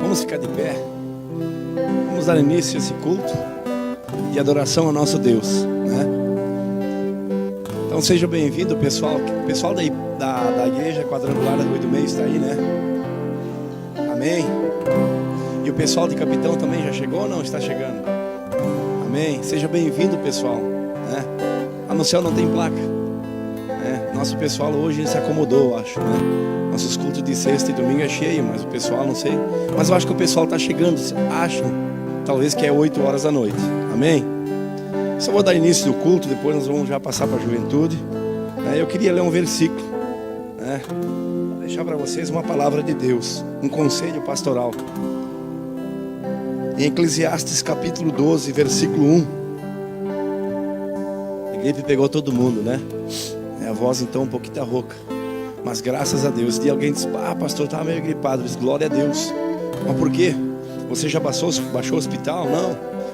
Vamos ficar de pé. Vamos dar início a esse culto e adoração ao nosso Deus, né? Então seja bem-vindo, pessoal. O pessoal da igreja quadrangular da Rua do Meio está aí, né? Amém. E o pessoal de Capitão também já chegou ou não? Está chegando. Amém. Seja bem-vindo, pessoal, né? No céu não tem placa, né? Nosso pessoal hoje se acomodou, eu acho, né? Nossos cultos de sexta e domingo é cheio, mas o pessoal não sei. Mas eu acho que o pessoal está chegando. Acham, talvez que é 8 horas da noite. Amém? Só vou dar início do culto, depois nós vamos já passar para a juventude, né? Eu queria ler um versículo, né? Vou deixar para vocês uma palavra de Deus, um conselho pastoral. Em Eclesiastes capítulo 12, versículo 1. A gripe pegou todo mundo, né? A voz então um pouquinho rouca. Mas graças a Deus. E alguém diz: ah, pastor, estava meio gripado. Eu disse: glória a Deus. Mas por quê? Você já baixou o hospital? Não.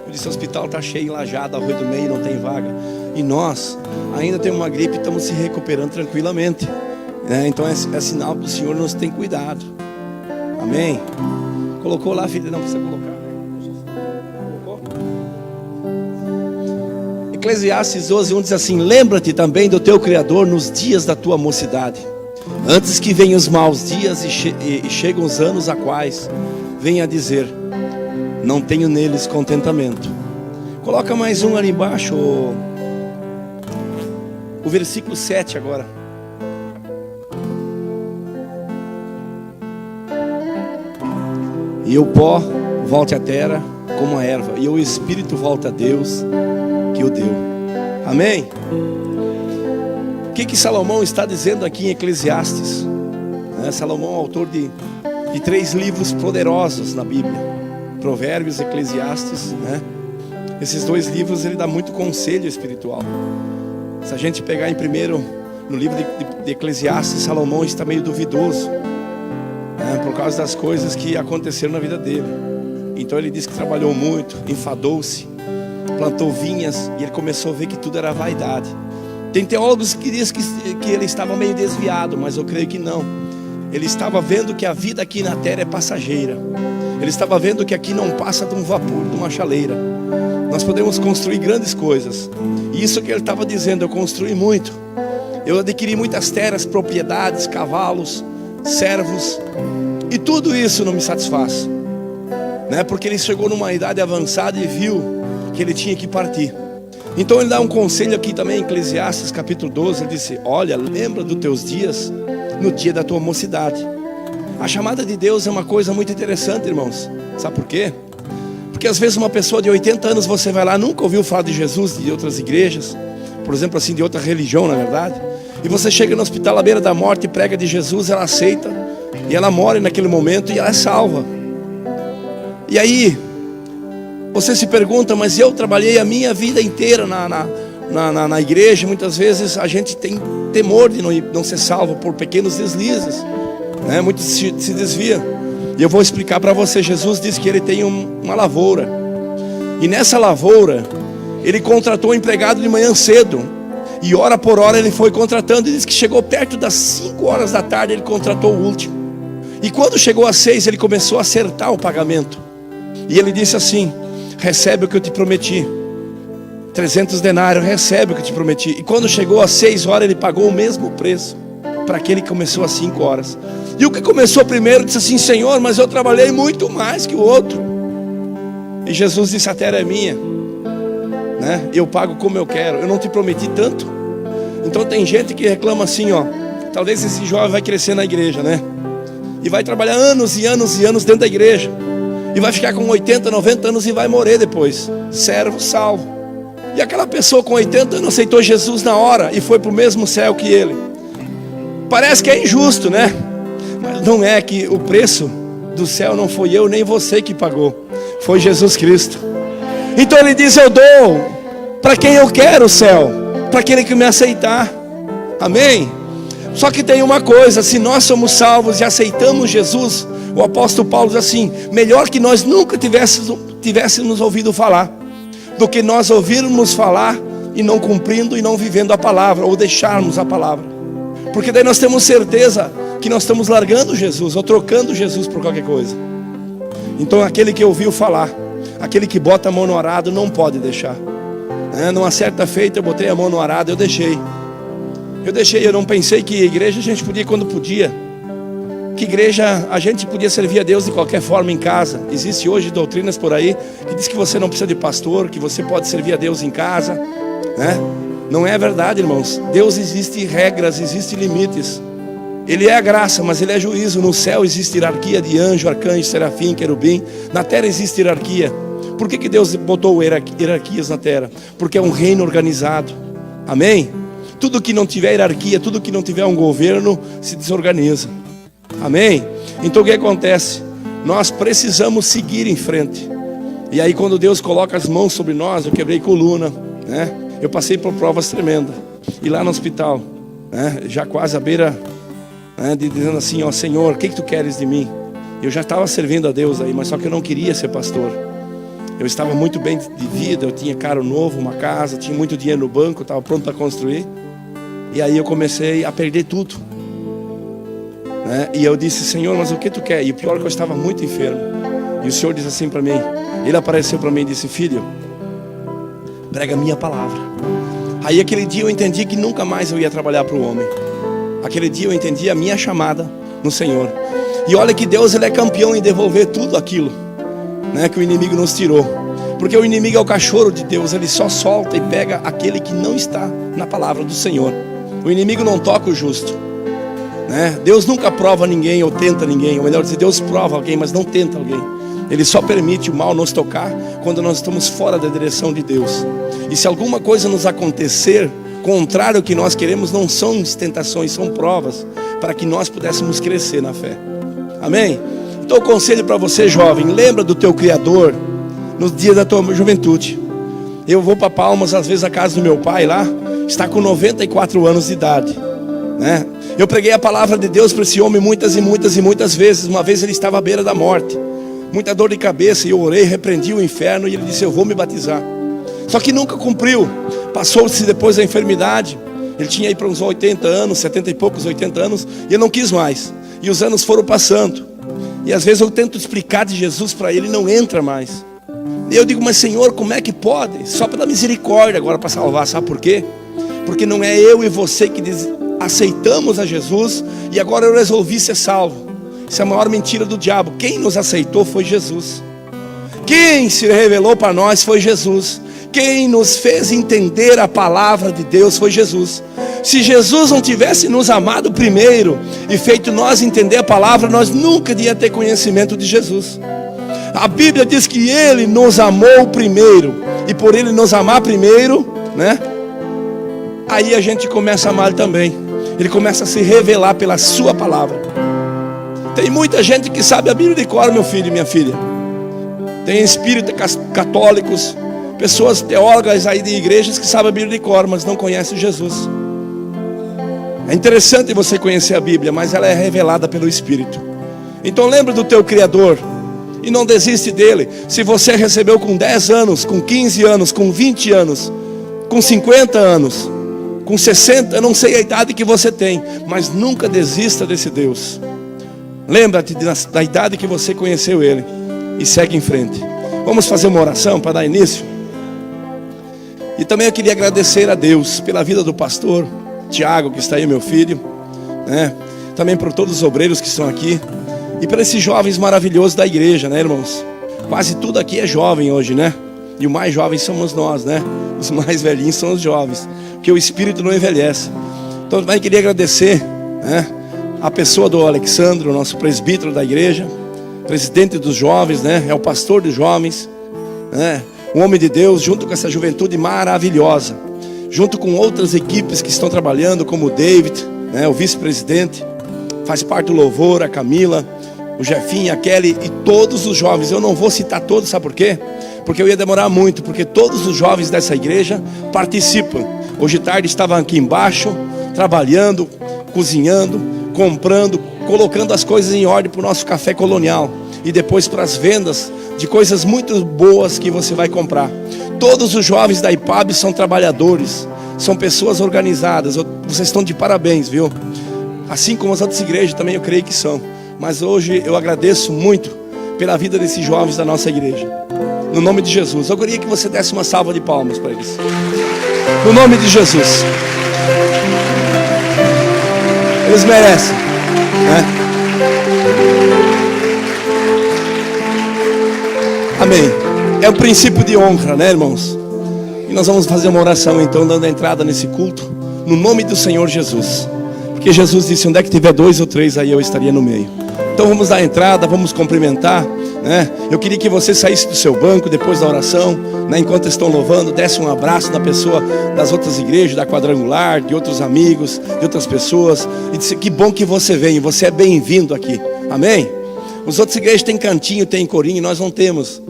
Eu disse: o hospital está cheio, enlajado, a Rua do Meio não tem vaga. E nós ainda temos uma gripe e estamos se recuperando tranquilamente, né? Então é sinal que o Senhor nos tem cuidado. Amém? Colocou lá, filha? Não precisa colocar. Eclesiastes 12:1 diz assim: lembra-te também do teu Criador nos dias da tua mocidade, antes que venham os maus dias e chegam os anos a quais venha a dizer: não tenho neles contentamento. Coloca mais um ali embaixo, o versículo 7 agora. E o pó volte à terra como a erva, e o espírito volta a Deus que o deu. Amém? O que Salomão está dizendo aqui em Eclesiastes? Salomão é autor de 3 livros poderosos na Bíblia: Provérbios, Eclesiastes, né? Esses 2 livros ele dá muito conselho espiritual. Se a gente pegar em primeiro, no livro de Eclesiastes, Salomão está meio duvidoso, né? Por causa das coisas que aconteceram na vida dele. Então ele diz que trabalhou muito, enfadou-se, plantou vinhas, e ele começou a ver que tudo era vaidade. Tem teólogos que dizem que ele estava meio desviado, mas eu creio que não. Ele estava vendo que a vida aqui na terra é passageira. Ele estava vendo que aqui não passa de um vapor, de uma chaleira. Nós podemos construir grandes coisas. E isso que ele estava dizendo: eu construí muito. Eu adquiri muitas terras, propriedades, cavalos, servos. E tudo isso não me satisfaz, né? Porque ele chegou numa idade avançada e viu que ele tinha que partir. Então ele dá um conselho aqui também em Eclesiastes capítulo 12. Ele disse: olha, lembra dos teus dias no dia da tua mocidade. A chamada de Deus é uma coisa muito interessante, irmãos. Sabe por quê? Porque às vezes uma pessoa de 80 anos, você vai lá, nunca ouviu falar de Jesus, de outras igrejas, por exemplo assim, de outra religião na verdade, e você chega no hospital à beira da morte e prega de Jesus, ela aceita, e ela morre naquele momento e ela é salva. E aí você se pergunta: mas eu trabalhei a minha vida inteira na igreja. Muitas vezes a gente tem temor de não ser salvo por pequenos deslizes, né? Muitos se desviam. E eu vou explicar para você. Jesus disse que ele tem uma lavoura, e nessa lavoura ele contratou um empregado de manhã cedo, e hora por hora ele foi contratando. E disse que chegou perto das 5 horas da tarde, ele contratou o último. E quando chegou às 6, ele começou a acertar o pagamento. E ele disse assim: recebe o que eu te prometi, 300 denários, recebe o que eu te prometi. E quando chegou às 6 horas, ele pagou o mesmo preço para aquele que começou às 5 horas. E o que começou primeiro disse assim: Senhor, mas eu trabalhei muito mais que o outro. E Jesus disse: a terra é minha, né? Eu pago como eu quero, eu não te prometi tanto. Então tem gente que reclama assim, ó: talvez esse jovem vai crescer na igreja, né? E vai trabalhar anos e anos e anos dentro da igreja, e vai ficar com 80, 90 anos e vai morrer depois, servo, salvo. E aquela pessoa com 80 anos aceitou Jesus na hora e foi para o mesmo céu que ele. Parece que é injusto, né? Mas não é, que o preço do céu não foi eu nem você que pagou, foi Jesus Cristo. Então ele diz: eu dou para quem eu quero o céu, para aquele que me aceitar. Amém? Só que tem uma coisa: se nós somos salvos e aceitamos Jesus, o apóstolo Paulo diz assim: melhor que nós nunca tivéssemos ouvido falar, do que nós ouvirmos falar e não cumprindo e não vivendo a palavra, ou deixarmos a palavra. Porque daí nós temos certeza que nós estamos largando Jesus, ou trocando Jesus por qualquer coisa. Então aquele que ouviu falar, aquele que bota a mão no arado não pode deixar. Numa certa feita eu botei a mão no arado, eu deixei, eu não pensei que igreja a gente podia quando podia, que igreja a gente podia servir a Deus de qualquer forma em casa. Existe hoje doutrinas por aí que diz que você não precisa de pastor, que você pode servir a Deus em casa, né? Não é verdade, irmãos. Deus existe regras, existe limites. Ele é a graça, mas Ele é juízo. No céu existe hierarquia de anjo, arcanjo, serafim, querubim. Na terra existe hierarquia. Por que Deus botou hierarquias na terra? Porque é um reino organizado. Amém? Tudo que não tiver hierarquia, tudo que não tiver um governo, se desorganiza. Amém? Então o que acontece? Nós precisamos seguir em frente. E aí quando Deus coloca as mãos sobre nós, eu quebrei coluna, né? Eu passei por provas tremendas. E lá no hospital, né? Já quase à beira, né? Dizendo assim, ó Senhor, o que tu queres de mim? Eu já estava servindo a Deus aí, mas só que eu não queria ser pastor. Eu estava muito bem de vida, eu tinha carro novo, uma casa, tinha muito dinheiro no banco, estava pronto para construir. E aí eu comecei a perder tudo, né? E eu disse, Senhor, mas o que tu quer? E o pior é que eu estava muito enfermo. E o Senhor disse assim para mim, Ele apareceu para mim e disse, filho, prega a minha palavra. Aí aquele dia eu entendi que nunca mais eu ia trabalhar para o homem. Aquele dia eu entendi a minha chamada no Senhor. E olha que Deus, Ele é campeão em devolver tudo aquilo, né, que o inimigo nos tirou. Porque o inimigo é o cachorro de Deus. Ele só solta e pega aquele que não está na palavra do Senhor. O inimigo não toca o justo, né? Deus nunca prova ninguém ou tenta ninguém. Ou melhor dizer, Deus prova alguém, mas não tenta alguém. Ele só permite o mal nos tocar quando nós estamos fora da direção de Deus. E se alguma coisa nos acontecer contrário ao que nós queremos, não são tentações, são provas para que nós pudéssemos crescer na fé. Amém? Então o conselho para você, jovem, lembra do teu Criador nos dias da tua juventude. Eu vou para Palmas, às vezes a casa do meu pai lá está com 94 anos de idade, né? Eu preguei a palavra de Deus para esse homem muitas e muitas e muitas vezes. Uma vez ele estava à beira da morte, muita dor de cabeça, e eu orei, repreendi o inferno, e ele disse, eu vou me batizar. Só que nunca cumpriu. Passou-se depois da enfermidade. Ele tinha aí para uns 80 anos, 70 e poucos, 80 anos, e ele não quis mais. E os anos foram passando. E às vezes eu tento explicar de Jesus para ele, não entra mais. E eu digo, mas Senhor, como é que pode? Só pela misericórdia agora para salvar. Sabe por quê? Porque não é eu e você que aceitamos a Jesus e agora eu resolvi ser salvo. Isso é a maior mentira do diabo. Quem nos aceitou foi Jesus. Quem se revelou para nós foi Jesus. Quem nos fez entender a palavra de Deus foi Jesus. Se Jesus não tivesse nos amado primeiro e feito nós entender a palavra, nós nunca iríamos ter conhecimento de Jesus. A Bíblia diz que Ele nos amou primeiro, e por Ele nos amar primeiro, né? Aí a gente começa a amar também. Ele começa a se revelar pela sua palavra. Tem muita gente que sabe a Bíblia de cor, meu filho e minha filha. Tem espíritas católicos, pessoas teólogas aí de igrejas que sabem a Bíblia de cor, mas não conhecem Jesus. É interessante você conhecer a Bíblia, mas ela é revelada pelo Espírito. Então lembra do teu Criador e não desiste dele. Se você recebeu com 10 anos, com 15 anos, com 20 anos, com 50 anos, com 60, eu não sei a idade que você tem, mas nunca desista desse Deus. Lembra-te da idade que você conheceu Ele e segue em frente. Vamos fazer uma oração para dar início. E também eu queria agradecer a Deus pela vida do pastor Tiago, que está aí, meu filho, né? Também por todos os obreiros que estão aqui e por esses jovens maravilhosos da igreja, né, irmãos? Quase tudo aqui é jovem hoje, né? E os mais jovens somos nós, né? Os mais velhinhos são os jovens, porque o Espírito não envelhece. Então também queria agradecer, né, a pessoa do Alexandro, nosso presbítero da igreja, presidente dos jovens, né? É o pastor dos jovens, né? Um homem de Deus, junto com essa juventude maravilhosa, junto com outras equipes que estão trabalhando, como o David, né, o vice-presidente, faz parte do louvor, a Camila, o Jefinho, a Kelly e todos os jovens. Eu não vou citar todos, sabe por quê? Porque eu ia demorar muito, porque todos os jovens dessa igreja participam. Hoje à tarde estavam aqui embaixo, trabalhando, cozinhando, comprando, colocando as coisas em ordem para o nosso café colonial e depois para as vendas de coisas muito boas que você vai comprar. Todos os jovens da IPAB são trabalhadores, são pessoas organizadas. Vocês estão de parabéns, viu? Assim como as outras igrejas também eu creio que são. Mas hoje eu agradeço muito pela vida desses jovens da nossa igreja. No nome de Jesus. Eu queria que você desse uma salva de palmas para eles. No nome de Jesus. Eles merecem, né? Amém. É um princípio de honra, né, irmãos? E nós vamos fazer uma oração então, dando entrada nesse culto, no nome do Senhor Jesus. Porque Jesus disse: onde é que tiver 2 ou 3, aí eu estaria no meio. Então vamos dar entrada, vamos cumprimentar, né? Eu queria que você saísse do seu banco depois da oração, né? Enquanto estão louvando, desse um abraço na pessoa das outras igrejas, da Quadrangular, de outros amigos, de outras pessoas, e disse: que bom que você veio, você é bem-vindo aqui. Amém? Os outros igrejas têm cantinho, tem corinho, nós não temos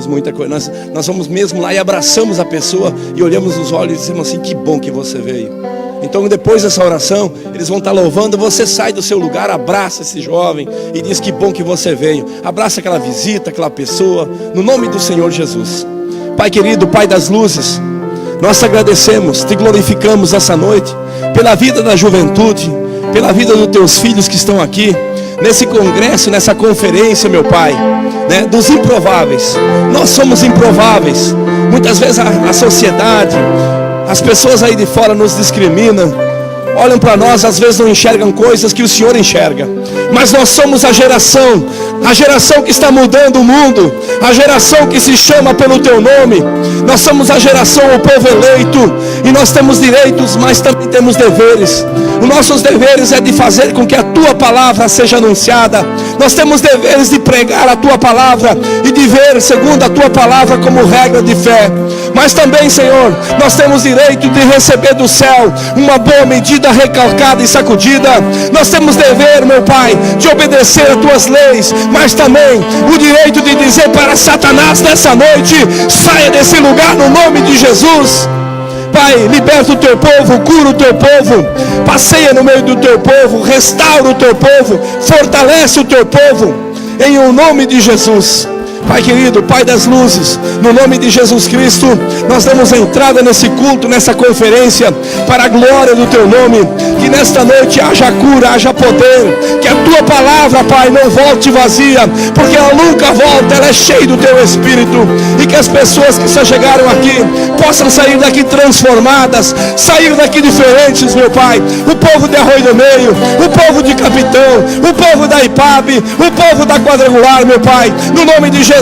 muita coisa. Nós vamos mesmo lá e abraçamos a pessoa e olhamos nos olhos e dizemos assim: que bom que você veio. Então depois dessa oração, eles vão estar louvando, você sai do seu lugar, abraça esse jovem e diz: que bom que você veio. Abraça aquela visita, aquela pessoa, no nome do Senhor Jesus. Pai querido, Pai das luzes, nós te agradecemos, te glorificamos essa noite, pela vida da juventude, pela vida dos teus filhos que estão aqui, nesse congresso, nessa conferência, meu Pai, né, dos improváveis. Nós somos improváveis. Muitas vezes a sociedade, as pessoas aí de fora nos discriminam, olham para nós, às vezes não enxergam coisas que o Senhor enxerga. Mas nós somos a geração que está mudando o mundo, a geração que se chama pelo teu nome. Nós somos a geração, o povo eleito, e nós temos direitos, mas também temos deveres. Os nossos deveres é de fazer com que a tua palavra seja anunciada. Nós temos deveres de pregar a tua palavra e de ver segundo a tua palavra como regra de fé. Mas também, Senhor, nós temos direito de receber do céu uma boa medida, recalcada e sacudida. Nós temos dever, meu Pai, de obedecer a tuas leis, mas também o direito de dizer para Satanás nessa noite: saia desse lugar no nome de Jesus. Pai, liberta o teu povo, cura o teu povo, passeia no meio do teu povo, restaura o teu povo, fortalece o teu povo, em o nome de Jesus. Pai querido, Pai das luzes, no nome de Jesus Cristo, nós damos entrada nesse culto, nessa conferência, para a glória do teu nome. Que nesta noite haja cura, haja poder, que a tua palavra, Pai, não volte vazia, porque ela nunca volta, ela é cheia do teu Espírito. E que as pessoas que só chegaram aqui possam sair daqui transformadas, sair daqui diferentes, meu Pai. O povo de Arroio do Meio, o povo de Capitão, o povo da IPAB, o povo da Quadrangular, meu Pai, no nome de Jesus,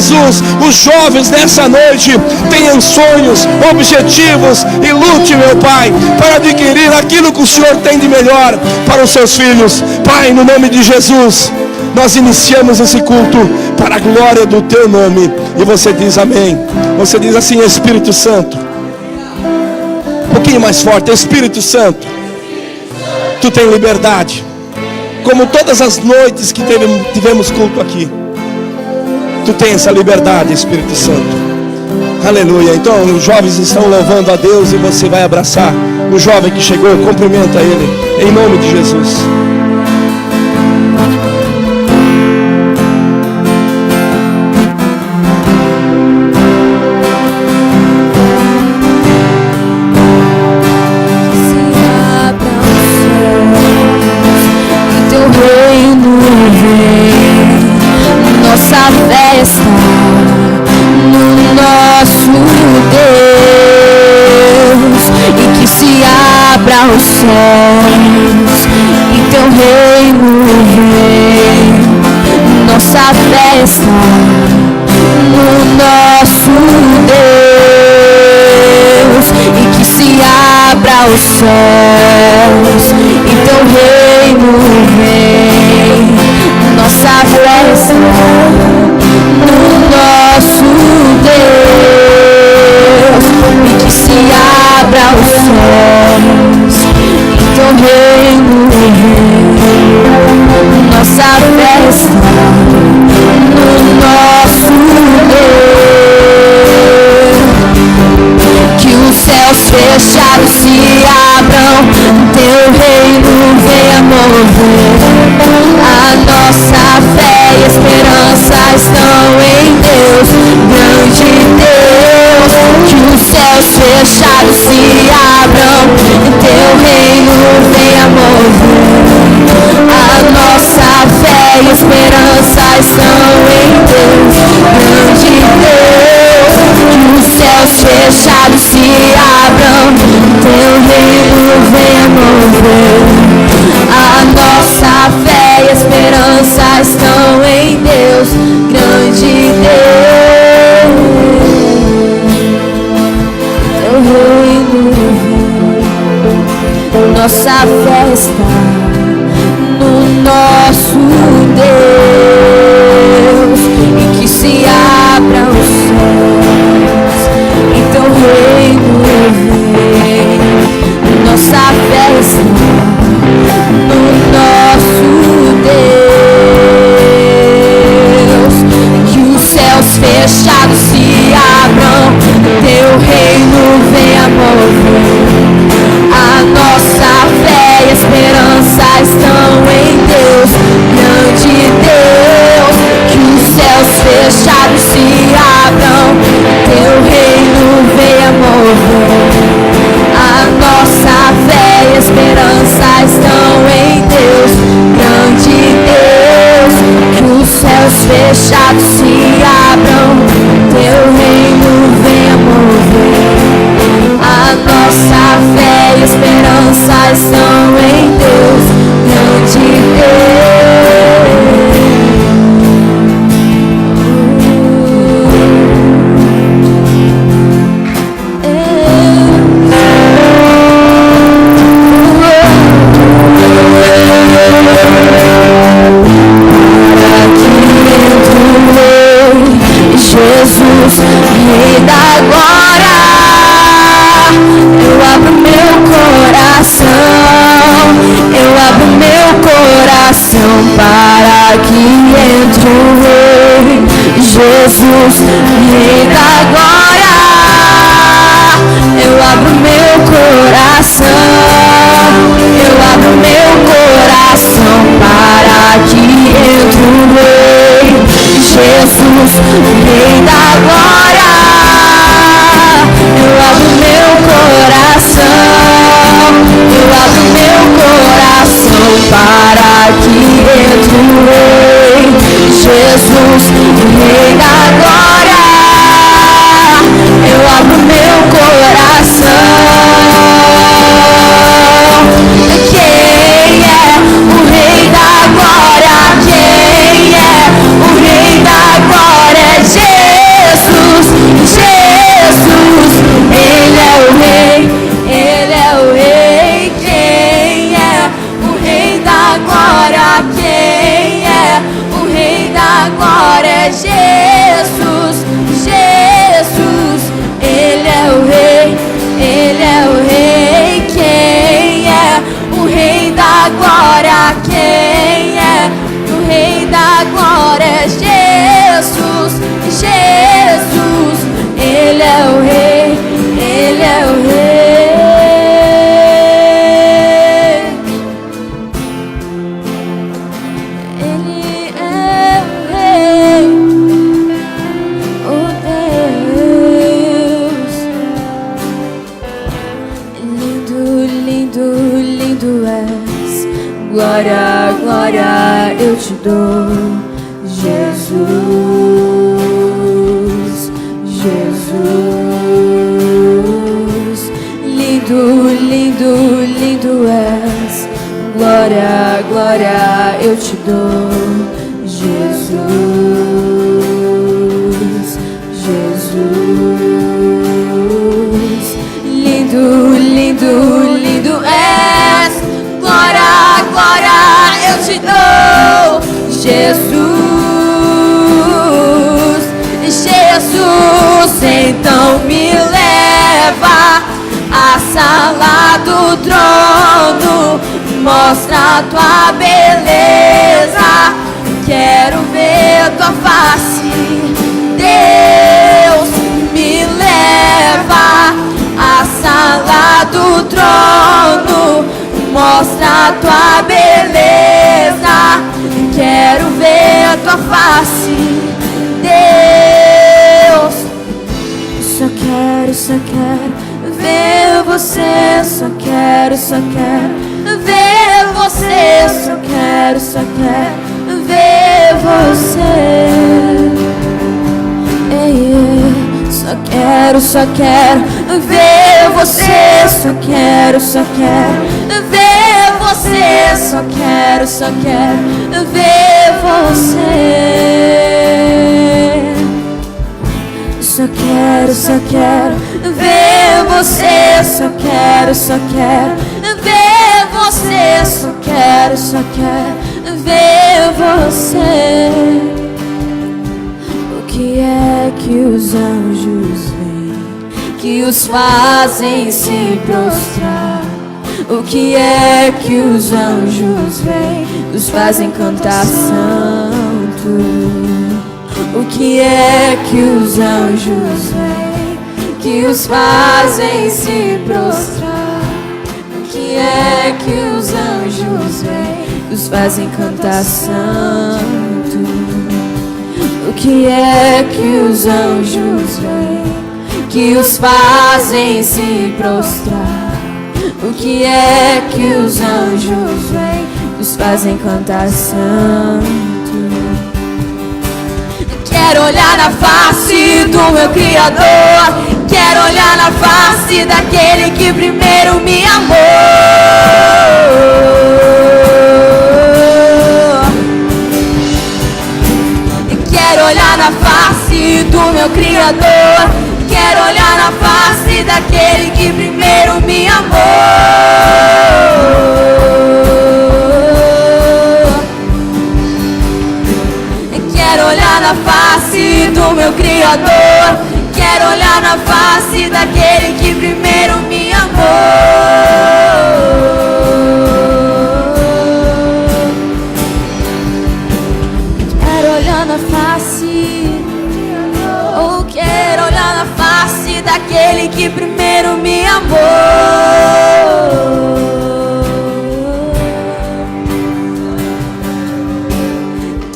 os jovens nessa noite tenham sonhos, objetivos e lute, meu Pai, para adquirir aquilo que o Senhor tem de melhor para os seus filhos. Pai, no nome de Jesus, nós iniciamos esse culto para a glória do teu nome. E você diz amém. Você diz assim: Espírito Santo. Um pouquinho mais forte: Espírito Santo, tu tem liberdade. Como todas as noites que tivemos culto aqui, tu tens essa liberdade, Espírito Santo. Aleluia. Então os jovens estão louvando a Deus e você vai abraçar o jovem que chegou. Cumprimenta ele em nome de Jesus. Nossa fé está no nosso Deus, e que se abra os céus e teu reino vem. Nossa fé está no nosso Deus, e que se abra os céus e teu reino vem. Nossa fé está no nosso Deus, e que se abra os céus e teu reino vem. Nossa fé está no nosso Deus, que os céus fechados se abram, teu reino venha mover. A nossa fé e esperança estão em Deus, grande Deus. Que os céus fechados se abram, teu reino venha mover. A nossa fé e esperança reino vem, nossa fé está no nosso Deus. Que os céus fechados se abram, teu reino venha mover. A nossa fé e esperança estão em Deus, grande Deus. Que os céus fechados se abram, teu reino venha mover. A nossa fé e esperança estão em Deus, grande Deus. Que os céus fechados se abram, teu reino venha mover. A nossa fé e esperança estão em Deus, grande Jesus, Rei da glória, eu abro meu coração, eu abro meu coração para que entre o Rei. Jesus, Rei da glória, eu abro meu coração, eu abro meu coração para que entre o Rei. Jesus, Rei da glória, eu abro meu coração, eu abro meu coração para que entre o Rei. Jesus, Rei da glória, eu abro meu coração. Quem é o Rei da glória? Quem é o Rei da glória? Jesus, Jesus, Ele é o Rei, Ele é o Rei. Quem é o Rei da glória? Quem é o Rei da glória? Jesus, Jesus, Ele é o Rei, Ele é o Rei. Quem é o Rei da glória? Quem é o Rei da glória? Jesus, Jesus, Ele é o Rei, Ele é o Rei. Ele é o Rei, oh Deus. Lindo, lindo, lindo és. Glória, glória eu te dou, Jesus, Jesus. Lindo, lindo, lindo és. Glória, glória eu te dou, Jesus, Jesus. Lindo, lindo, lindo és. Glória, glória eu te dou, Jesus, Jesus. Então me leva à sala do trono, mostra a tua beleza, quero ver tua face. Deus, me leva à sala do trono, mostra a tua beleza, quero ver tua face. Deus, só quero ver você, só quero ver você, só quero ver você. Só quero ver você, só quero ver você, só quero ver você. Só quero ver você, só quero ver você, só quero ver você. O que é que os anjos veem que os fazem se prostrar? O que é que os anjos vêm, os fazem cantar santo? O que é que os anjos vêm, que os fazem se prostrar? O que é que os anjos vêm, que os fazem cantar santo? O que é que os anjos vêm, que os fazem se prostrar? O que é que os anjos vêm, os fazem cantar santo? Quero olhar na face do meu Criador, quero olhar na face daquele que primeiro me amou. Quero olhar na face do meu Criador, quero olhar na face daquele que primeiro me amou. Quero olhar na face do meu Criador, quero olhar na face daquele que primeiro me amou. Quero olhar na face, oh, quero olhar na face daquele que primeiro me amou.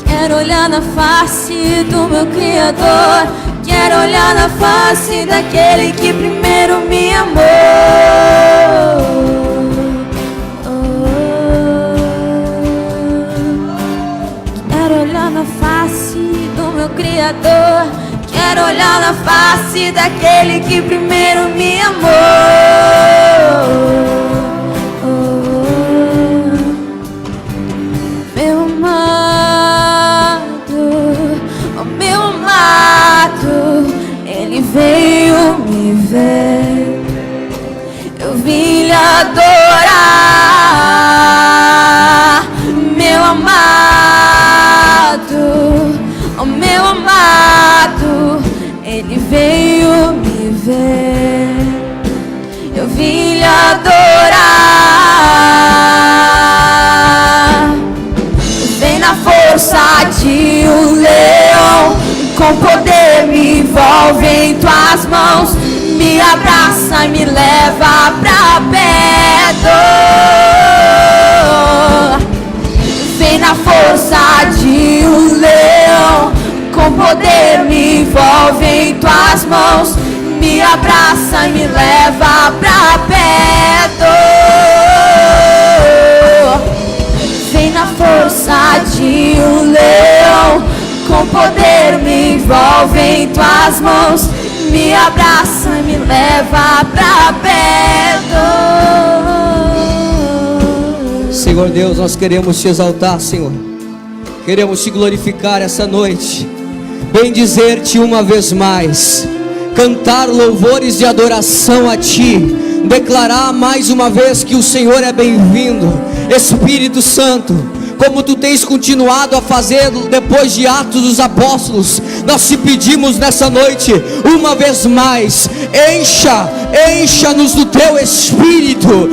Quero olhar na face do meu Criador, quero olhar na face daquele que primeiro me amou. Quero olhar na face do meu Criador, quero olhar na face daquele que primeiro me amou. Meu amado, oh meu amado, ele veio me ver, eu vim lhe adorar. Meu amado, oh meu amado, ele veio me ver, eu vim lhe adorar. Vem na força de um leão, com poder me envolve em tuas mãos, me abraça e me leva pra perto. Vem na força de um leão, com poder me envolve em tuas mãos, me abraça e me leva pra perto. Vem na força de um leão, com poder me envolve em tuas mãos, me abraça e me leva pra perto. Senhor Deus, nós queremos te exaltar, Senhor. Queremos te glorificar essa noite, bendizer-te uma vez mais, cantar louvores de adoração a ti, declarar mais uma vez que o Senhor é bem-vindo. Espírito Santo, como tu tens continuado a fazer depois de Atos dos Apóstolos, nós te pedimos nessa noite, uma vez mais, encha-nos do teu Espírito,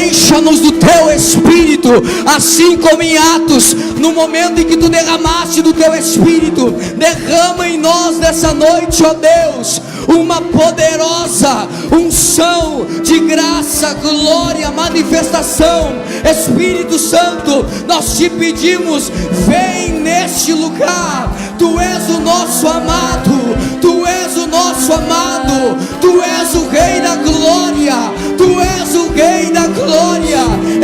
encha-nos do teu Espírito, assim como em Atos, no momento em que tu derramaste do teu Espírito, derrama em nós nessa noite, ó Deus, uma poderosa unção de graça, glória, manifestação. Espírito Santo, nós te pedimos, vem neste lugar. Tu és o nosso amado, tu és o nosso amado, tu és o Rei da glória, tu és o Rei da glória.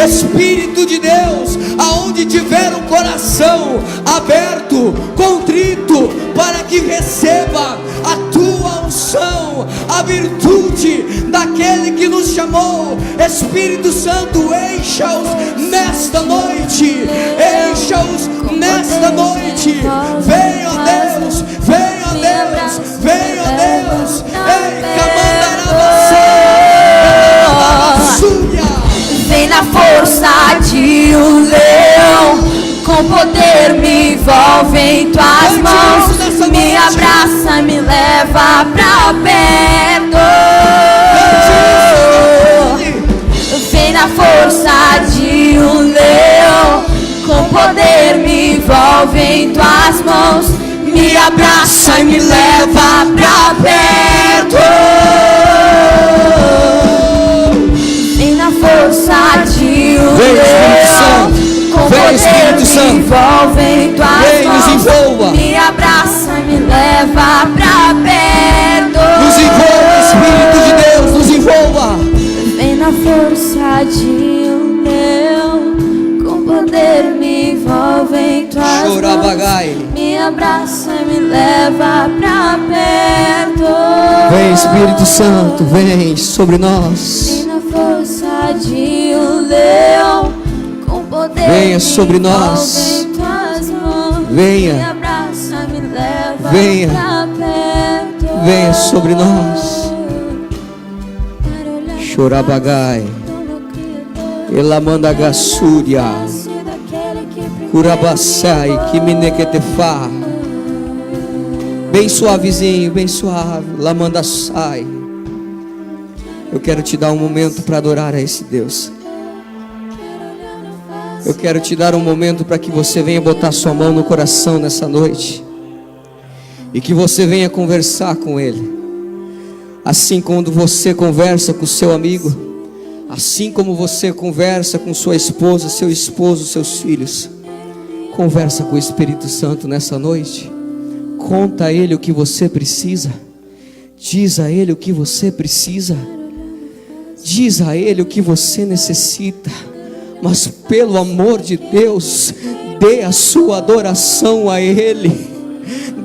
Espírito de Deus, aonde tiver um coração aberto, contrito, para que receba a tua unção, a virtude daquele que nos chamou. Espírito Santo, encha-os nesta noite, encha-os nesta noite. Vem, ó Deus, vem, ó Deus, vem, ó Deus. Ei, vem na força de um leão, com poder me envolve em tuas mãos, me abraça e me leva pra perto. poder me envolve em tuas mãos, me abraça e me leva pra perto. Vem na força de um leão, com poder me envolve em tuas mãos, me abraça e me leva pra perto. Nos envolva, Espírito de Deus, nos envolva. Vem na força de um leão, com poder me envolve em tuas mãos, me abraça e me leva pra perto. Vem, Espírito Santo, vem sobre nós. Vem na força de um leão, com poder venha sobre nós. em tuas mãos, venha. Me abraça, me leva venha. pra perto. Venha sobre nós. Chorabagai, Elamandagassúria, Curabassai, Kiminequetefá. Bem suavezinho, bem suave, Lamandassai. Eu quero te dar um momento para adorar a esse Deus. Eu quero te dar um momento para que você venha botar sua mão no coração nessa noite e que você venha conversar com Ele. Assim como você conversa com seu amigo, assim como você conversa com sua esposa, seu esposo, seus filhos, conversa com o Espírito Santo nessa noite. Conta a Ele o que você precisa. Diz a Ele o que você precisa. Diz a Ele o que você necessita. Mas pelo amor de Deus, dê a sua adoração a Ele.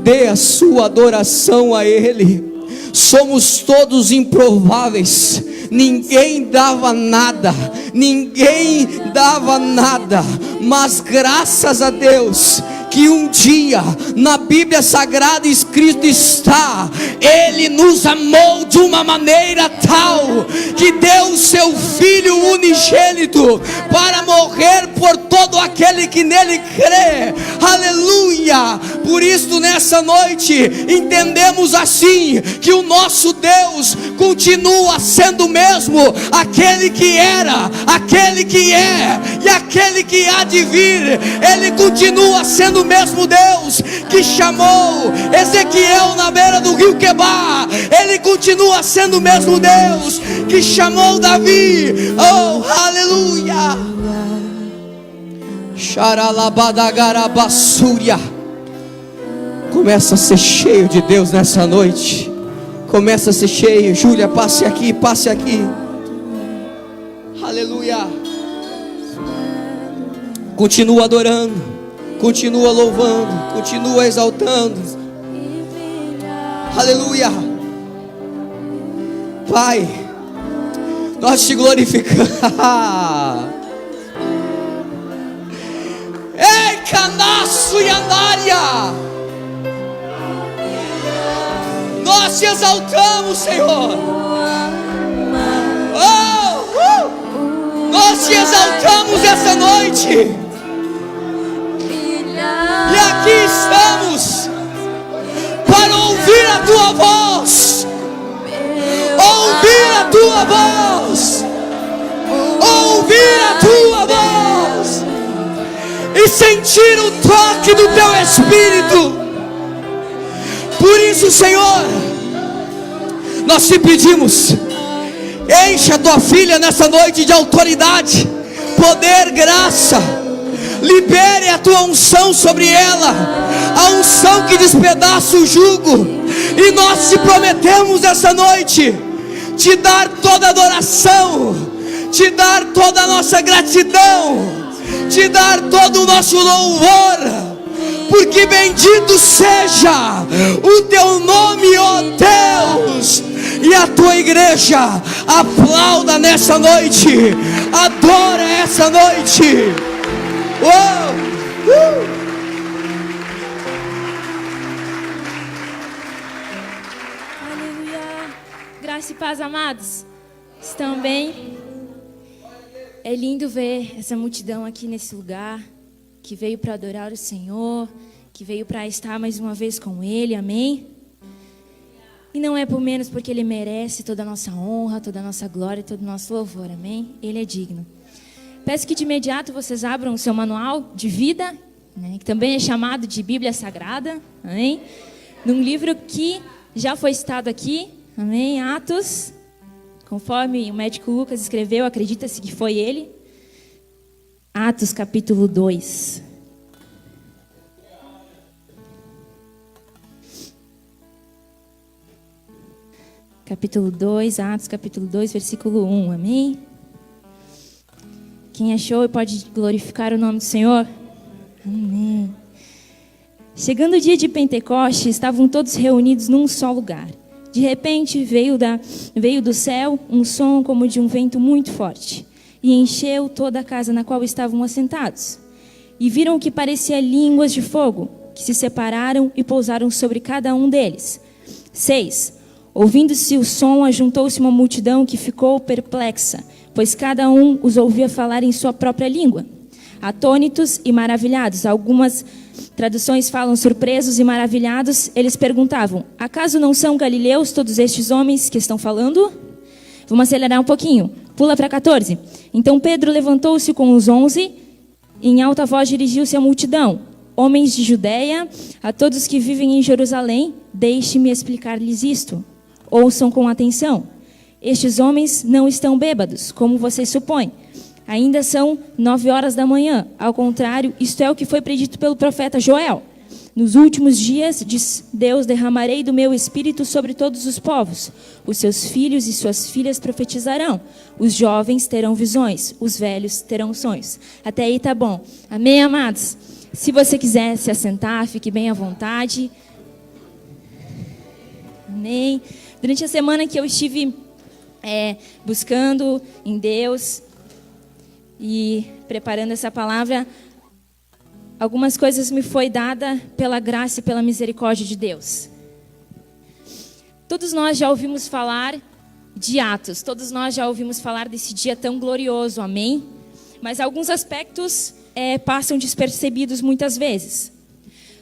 Dê a sua adoração a Ele. Somos todos improváveis. Ninguém dava nada. Ninguém dava nada. Mas graças a Deus que um dia na Bíblia Sagrada escrito está: Ele nos amou de uma maneira tal que deu o seu Filho unigênito para morrer por todo aquele que nele crê. Aleluia! Por isso nessa noite entendemos assim que o nosso Deus continua sendo o mesmo, aquele que era, aquele que é e aquele que há de vir. Ele continua sendo o mesmo Deus que chamou Ezequiel na beira do rio Quebar. Ele continua sendo o mesmo Deus que chamou Davi. Oh, aleluia! Xaralabadagarabasúria. Começa a ser cheio de Deus nessa noite. Começa a ser cheio. Júlia, passe aqui, passe aqui. Aleluia. Continua adorando, continua louvando, continua exaltando. Aleluia. Pai, nós te glorificamos. Ei, canaço e andária, nós te exaltamos, Senhor. Nós te exaltamos essa noite. E aqui estamos para ouvir a tua voz. Ouvir a tua voz. Ouvir a tua voz. E sentir o toque do teu Espírito. Por isso, Senhor, nós te pedimos: encha a tua filha nessa noite de autoridade, poder, graça. Libere a tua unção sobre ela, a unção que despedaça o jugo. E nós te prometemos essa noite te dar toda a adoração, te dar toda a nossa gratidão, te dar todo o nosso louvor. Porque bendito seja o teu nome, ó Deus. E a tua igreja aplauda nessa noite, adora essa noite. Aleluia. Graça e paz, amados. Estão bem? É lindo ver essa multidão aqui nesse lugar, que veio para adorar o Senhor, que veio para estar mais uma vez com Ele, amém? E não é por menos, porque Ele merece toda a nossa honra, toda a nossa glória, todo o nosso louvor, amém? Ele é digno. Peço que de imediato vocês abram o seu manual de vida, né, que também é chamado de Bíblia Sagrada, amém? Num livro que já foi citado aqui, amém? Atos, conforme o médico Lucas escreveu, acredita-se que foi ele. Atos capítulo 2. Capítulo 2, Atos capítulo 2, versículo 1, amém? Quem achou e pode glorificar o nome do Senhor? Amém. Chegando o dia de Pentecostes, estavam todos reunidos num só lugar. De repente veio do céu um som como de um vento muito forte, e encheu toda a casa na qual estavam assentados. E viram o que parecia línguas de fogo, que se separaram e pousaram sobre cada um deles. 6. Ouvindo-se o som, ajuntou-se uma multidão que ficou perplexa, pois cada um os ouvia falar em sua própria língua. Atônitos e maravilhados, algumas traduções falam surpresos e maravilhados, eles perguntavam: acaso não são galileus todos estes homens que estão falando? Vamos acelerar um pouquinho, pula para 14. Então Pedro levantou-se com os 11 e em alta voz dirigiu-se à multidão: homens de Judeia, a todos que vivem em Jerusalém, deixe-me explicar-lhes isto. Ouçam com atenção. Estes homens não estão bêbados, como vocês supõem. Ainda são 9 horas da manhã. Ao contrário, isto é o que foi predito pelo profeta Joel. Nos últimos dias, diz Deus, derramarei do meu espírito sobre todos os povos. Os seus filhos e suas filhas profetizarão. Os jovens terão visões. Os velhos terão sonhos. Até aí tá bom. Amém, amados? Se você quiser se assentar, fique bem à vontade. Amém. Durante a semana que eu estive buscando em Deus e preparando essa palavra, algumas coisas me foi dada pela graça e pela misericórdia de Deus. Todos nós já ouvimos falar de Atos, todos nós já ouvimos falar desse dia tão glorioso, amém? Mas alguns aspectos passam despercebidos muitas vezes.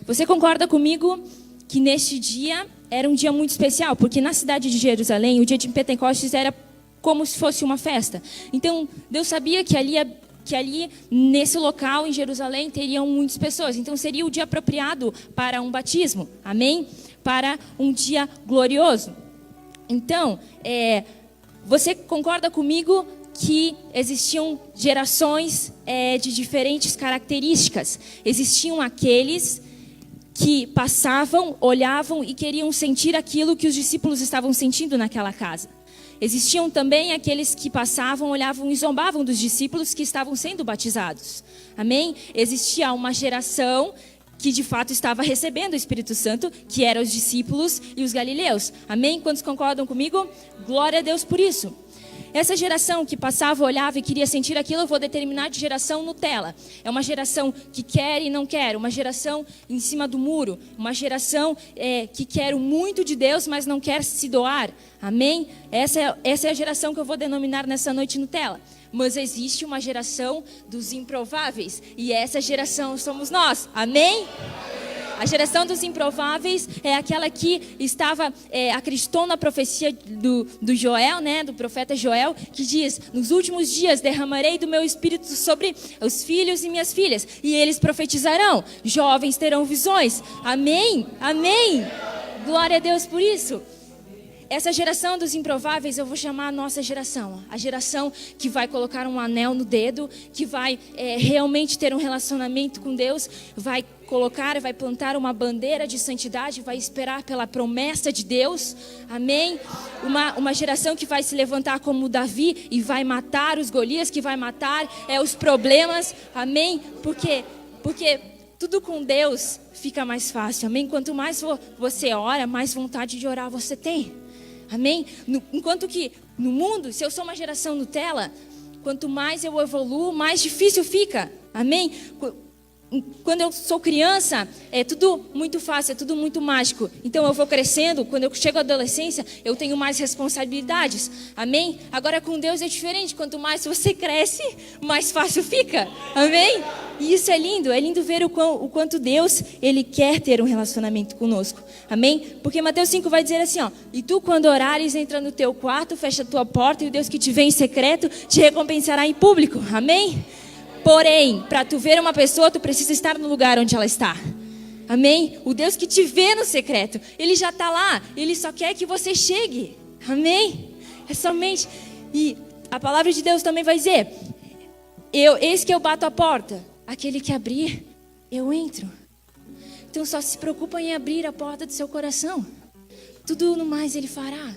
Você concorda comigo que neste dia era um dia muito especial? Porque na cidade de Jerusalém, o dia de Pentecostes era como se fosse uma festa. Então, Deus sabia que ali, nesse local, em Jerusalém, teriam muitas pessoas. Então, seria o dia apropriado para um batismo. Amém? Para um dia glorioso. Então, você concorda comigo que existiam gerações de diferentes características? Existiam aqueles que passavam, olhavam e queriam sentir aquilo que os discípulos estavam sentindo naquela casa. Existiam também aqueles que passavam, olhavam e zombavam dos discípulos que estavam sendo batizados. Amém? Existia uma geração que de fato estava recebendo o Espírito Santo, que eram os discípulos e os galileus. Amém? Quantos concordam comigo? Glória a Deus por isso. Essa geração que passava, olhava e queria sentir aquilo, eu vou determinar de geração Nutella. É uma geração que quer e não quer, uma geração em cima do muro, uma geração que quer muito de Deus, mas não quer se doar. Amém? Essa é a geração que eu vou denominar nessa noite Nutella. Mas existe uma geração dos improváveis, e essa geração somos nós. Amém? A geração dos improváveis é aquela que acreditou na profecia do Joel, né, do profeta Joel, que diz: nos últimos dias derramarei do meu espírito sobre os filhos e minhas filhas, e eles profetizarão, jovens terão visões. Amém? Amém? Glória a Deus por isso. Essa geração dos improváveis eu vou chamar a nossa geração. A geração que vai colocar um anel no dedo, que vai realmente ter um relacionamento com Deus, vai plantar uma bandeira de santidade, vai esperar pela promessa de Deus. Amém? Uma geração que vai se levantar como Davi e vai matar os Golias, que vai matar os problemas. Amém? Porque tudo com Deus fica mais fácil. Amém? Quanto mais você ora, mais vontade de orar você tem. Amém? Enquanto que no mundo, se eu sou uma geração Nutella, quanto mais eu evoluo, mais difícil fica. Amém? Quando eu sou criança, é tudo muito fácil, é tudo muito mágico. Então eu vou crescendo, quando eu chego à adolescência, eu tenho mais responsabilidades. Amém? Agora com Deus é diferente. Quanto mais você cresce, mais fácil fica. Amém? E isso é lindo ver o quanto Deus, Ele quer ter um relacionamento conosco. Amém? Porque Mateus 5 vai dizer assim, ó: e tu quando orares, entra no teu quarto, fecha a tua porta, e o Deus que te vê em secreto te recompensará em público. Amém? Porém, para tu ver uma pessoa, tu precisa estar no lugar onde ela está. Amém? O Deus que te vê no secreto, Ele já está lá. Ele só quer que você chegue. Amém? É somente... E a palavra de Deus também vai dizer: eis que eu bato a porta. Aquele que abrir, eu entro. Então só se preocupa em abrir a porta do seu coração. Tudo no mais Ele fará.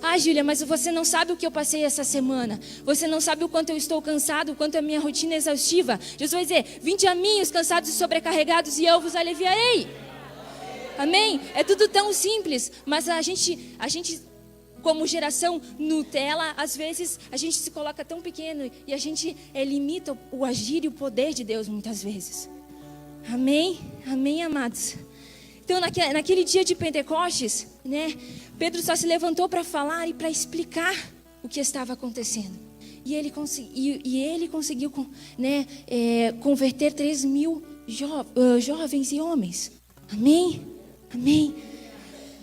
Ah, Júlia, mas você não sabe o que eu passei essa semana. Você não sabe o quanto eu estou cansado, o quanto a minha rotina é exaustiva. Jesus vai dizer: vinde a mim, os cansados e sobrecarregados, e eu vos aliviarei. Amém? É tudo tão simples, mas a gente como geração Nutella, às vezes a gente se coloca tão pequeno e a gente limita o agir e o poder de Deus muitas vezes. Amém? Amém, amados? Então, naquele dia de Pentecostes, né, Pedro só se levantou para falar e para explicar o que estava acontecendo. E ele conseguiu, né, converter 3.000 jovens e homens. Amém? Amém?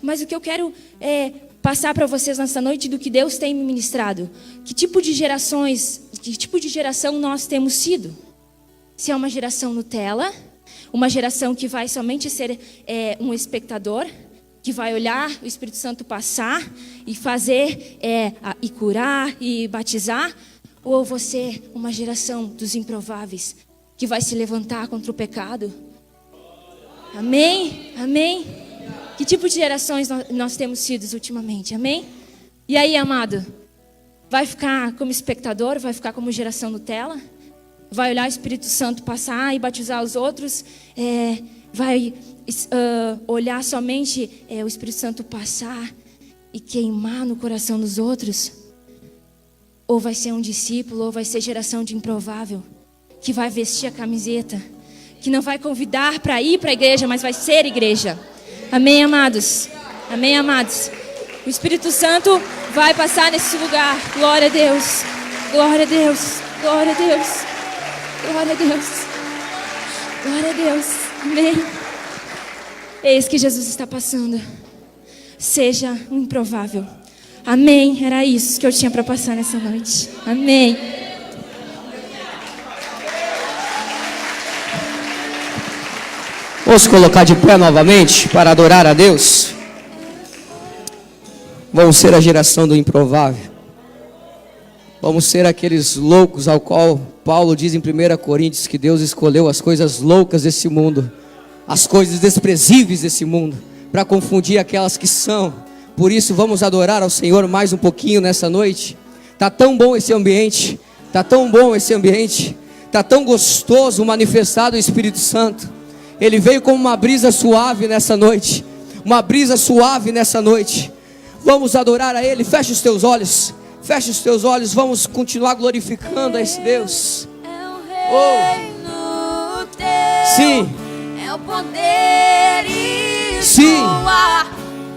Mas o que eu quero passar para vocês nessa noite do que Deus tem me ministrado. Que tipo de geração nós temos sido? Se é uma geração Nutella, uma geração que vai somente ser um espectador, que vai olhar o Espírito Santo passar e fazer, e curar e batizar, ou você, uma geração dos improváveis, que vai se levantar contra o pecado? Amém? Amém? Que tipo de gerações nós temos sido ultimamente? Amém? E aí, amado? Vai ficar como espectador? Vai ficar como geração Nutella? Vai olhar o Espírito Santo passar e batizar os outros? Vai olhar somente o Espírito Santo passar e queimar no coração dos outros? Ou vai ser um discípulo, ou vai ser geração de improvável, que vai vestir a camiseta, que não vai convidar para ir para a igreja, mas vai ser igreja? Amém, amados? Amém, amados? O Espírito Santo vai passar nesse lugar. Glória a Deus. Glória a Deus. Glória a Deus. Glória a Deus. Glória a Deus. Amém. Eis que Jesus está passando. Seja um improvável. Amém. Era isso que eu tinha para passar nessa noite. Amém. Vamos colocar de pé novamente para adorar a Deus. Vamos ser a geração do improvável. Vamos ser aqueles loucos ao qual Paulo diz em 1 Coríntios que Deus escolheu as coisas loucas desse mundo, as coisas desprezíveis desse mundo, para confundir aquelas que são. Por isso vamos adorar ao Senhor mais um pouquinho nessa noite. Tá tão bom esse ambiente, tá tão bom esse ambiente, tá tão gostoso manifestado o Espírito Santo. Ele veio como uma brisa suave nessa noite. Uma brisa suave nessa noite. Vamos adorar a Ele. Feche os teus olhos. Feche os teus olhos. Vamos continuar glorificando a esse Deus. É o reino teu. Sim. É o poder e Sim. tua.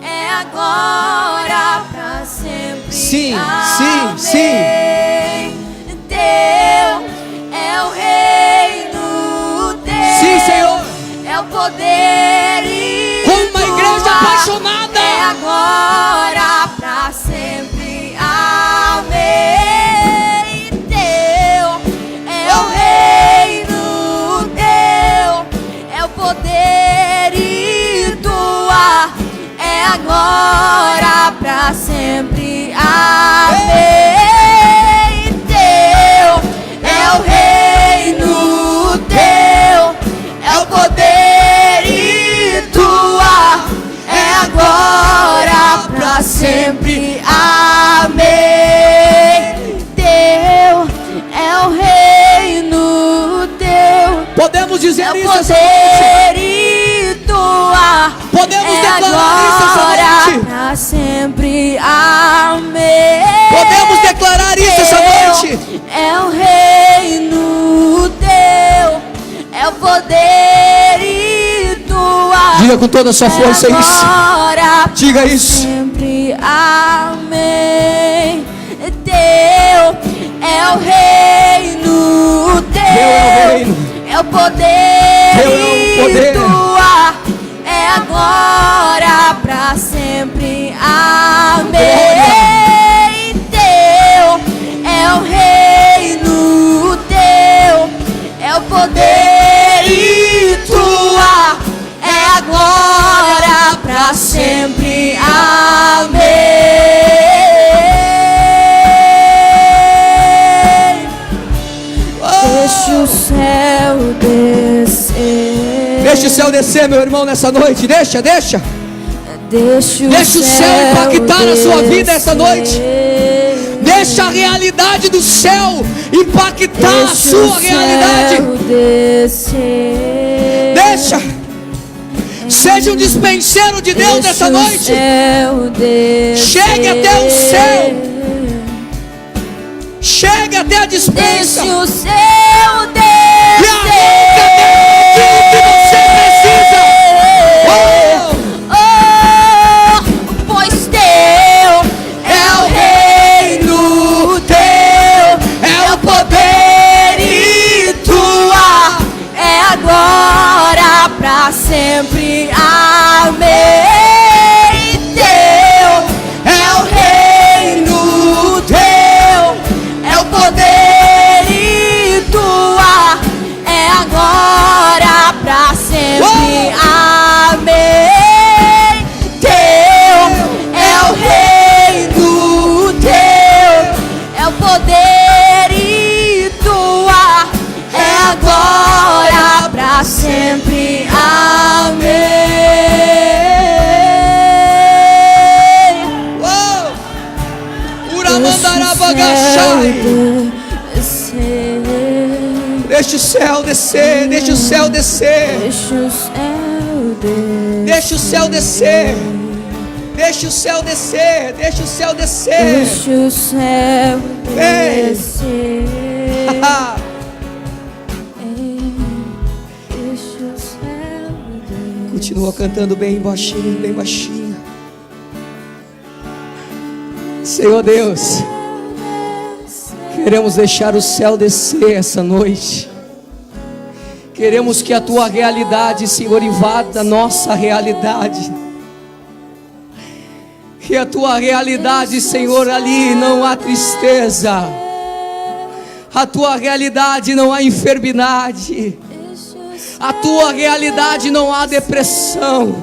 É agora pra sempre. Sim, Amém. sim, sim. Teu é o reino teu. Sim, Senhor. É o poder e Como uma igreja apaixonada. É agora pra sempre. Amém. Teu é o reino teu. É o poder e tua. É agora pra sempre. Amém. Teu é o reino teu. É o poder e tua. É agora pra sempre. Amém. Teu é o reino teu. Podemos dizer É o isso essa poder noite. e tua. Podemos É declarar isso essa agora noite. pra sempre. Amém. Podemos declarar isso essa noite. É o reino teu. É o poder e tua. Diga com toda a sua força isso. Agora Diga pra isso. sempre. Amém. Teu é o reino teu. Teu é o reino. É o poder Teu é o poder. e tua. É agora pra sempre. Amém. Teu é o reino teu. Deixa o céu descer, meu irmão, nessa noite. Deixa. Deixa o céu impactar a sua vida essa noite. Deixa a realidade do céu impactar a sua realidade. Deixa. Seja um dispenseiro de Deus nessa noite. Chegue até o céu. Chegue até a dispensa. Deixa o céu E arranca aquilo que você precisa. Pois teu é o reino, teu é o poder e tua é agora pra sempre. Amém. Teu é o reino, teu é o poder e tua é agora pra sempre. Amém. Teu é o reino, teu é o poder e tua é agora pra sempre. Amém. Uramandarabagachai. Deixa o céu descer. Deixa o céu descer. Deixa o céu descer. Deixa o céu descer. Deixa o céu descer. Deixa o céu descer. Deixa o céu Ei. descer. Deixa o céu descer. Continua cantando bem baixinho, bem baixinho. Senhor Deus, queremos deixar o céu descer essa noite. Queremos que a tua realidade, Senhor, invada a nossa realidade. Que a tua realidade, Senhor, ali não há tristeza. A tua realidade não há enfermidade. A tua realidade não há depressão.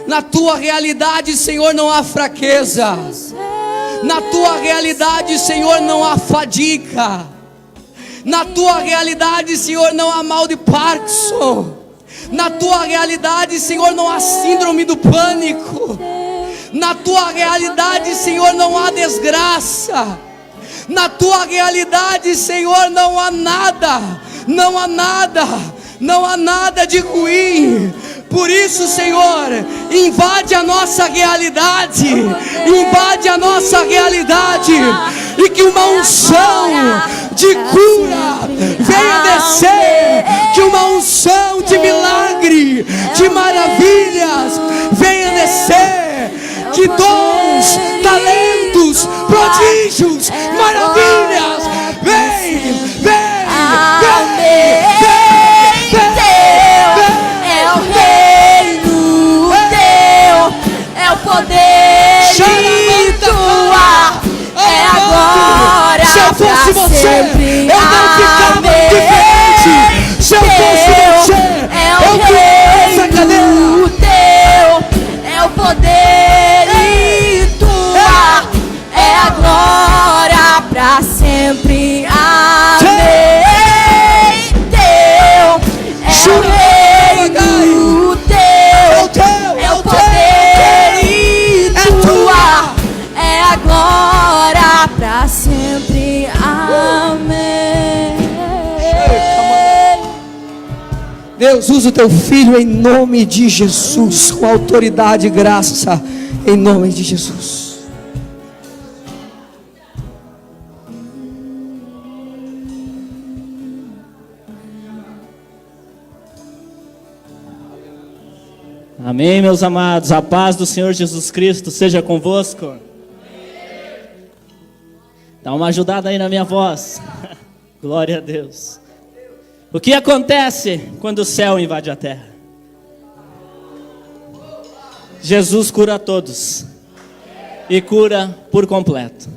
Na tua realidade, Senhor, não há fraqueza. Na tua realidade, Senhor, não há fadiga. Na tua realidade, Senhor, não há mal de Parkinson. Na tua realidade, Senhor, não há síndrome do pânico. Na tua realidade, Senhor, não há desgraça. Na tua realidade, Senhor, não há nada. Não há nada. Não há nada de ruim. Por isso, Senhor, invade a nossa realidade. Invade a nossa realidade. E que uma unção de cura venha descer. Que uma unção de milagre, de maravilhas venha descer. Que dons, talentos, prodígios, maravilhas, vem, vem, vem, É o reino teu, é o poder e tua é agora. Se eu fosse você, sempre. eu não ficava diferente. Se eu fosse você, eu queria essa cadeira. Teu é o poder e tua é agora pra sempre. Amém. Teu é o reino, teu é o poder e tua é agora pra sempre. Amém. Deus, usa o teu filho em nome de Jesus, com autoridade e graça, em nome de Jesus. Amém, meus amados. A paz do Senhor Jesus Cristo seja convosco. Dá uma ajudada aí na minha voz. Glória a Deus. O que acontece quando o céu invade a terra? Jesus cura a todos. E cura por completo.